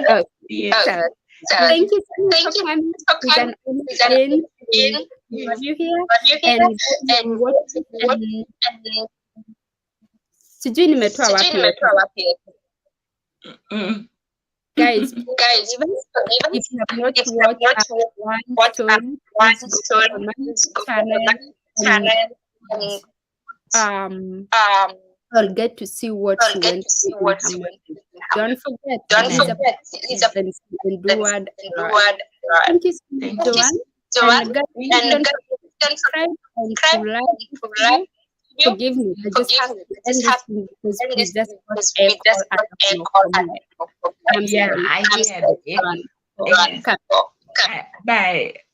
uh, Yes. so, thank you so much for coming. It's an honor again to have Yes. you here. And those who are watching, and sijui nimetoa wapi yote. Mm. Guys, please forgive us. If you have not watched one story, please go to my channel and um or get to see what she went through in her marriage. Don't forget, Amen. Elizabeth and endured a lot. Thank you so much, Thank you. Joanne. And guys, Thank don't you. forget to subscribe and to like this video. Forgive me, I just have to end this thing because we just got a call out of nowhere. I'm Yeah, sorry. I heard. Joanne. So, Yes. come. Bye.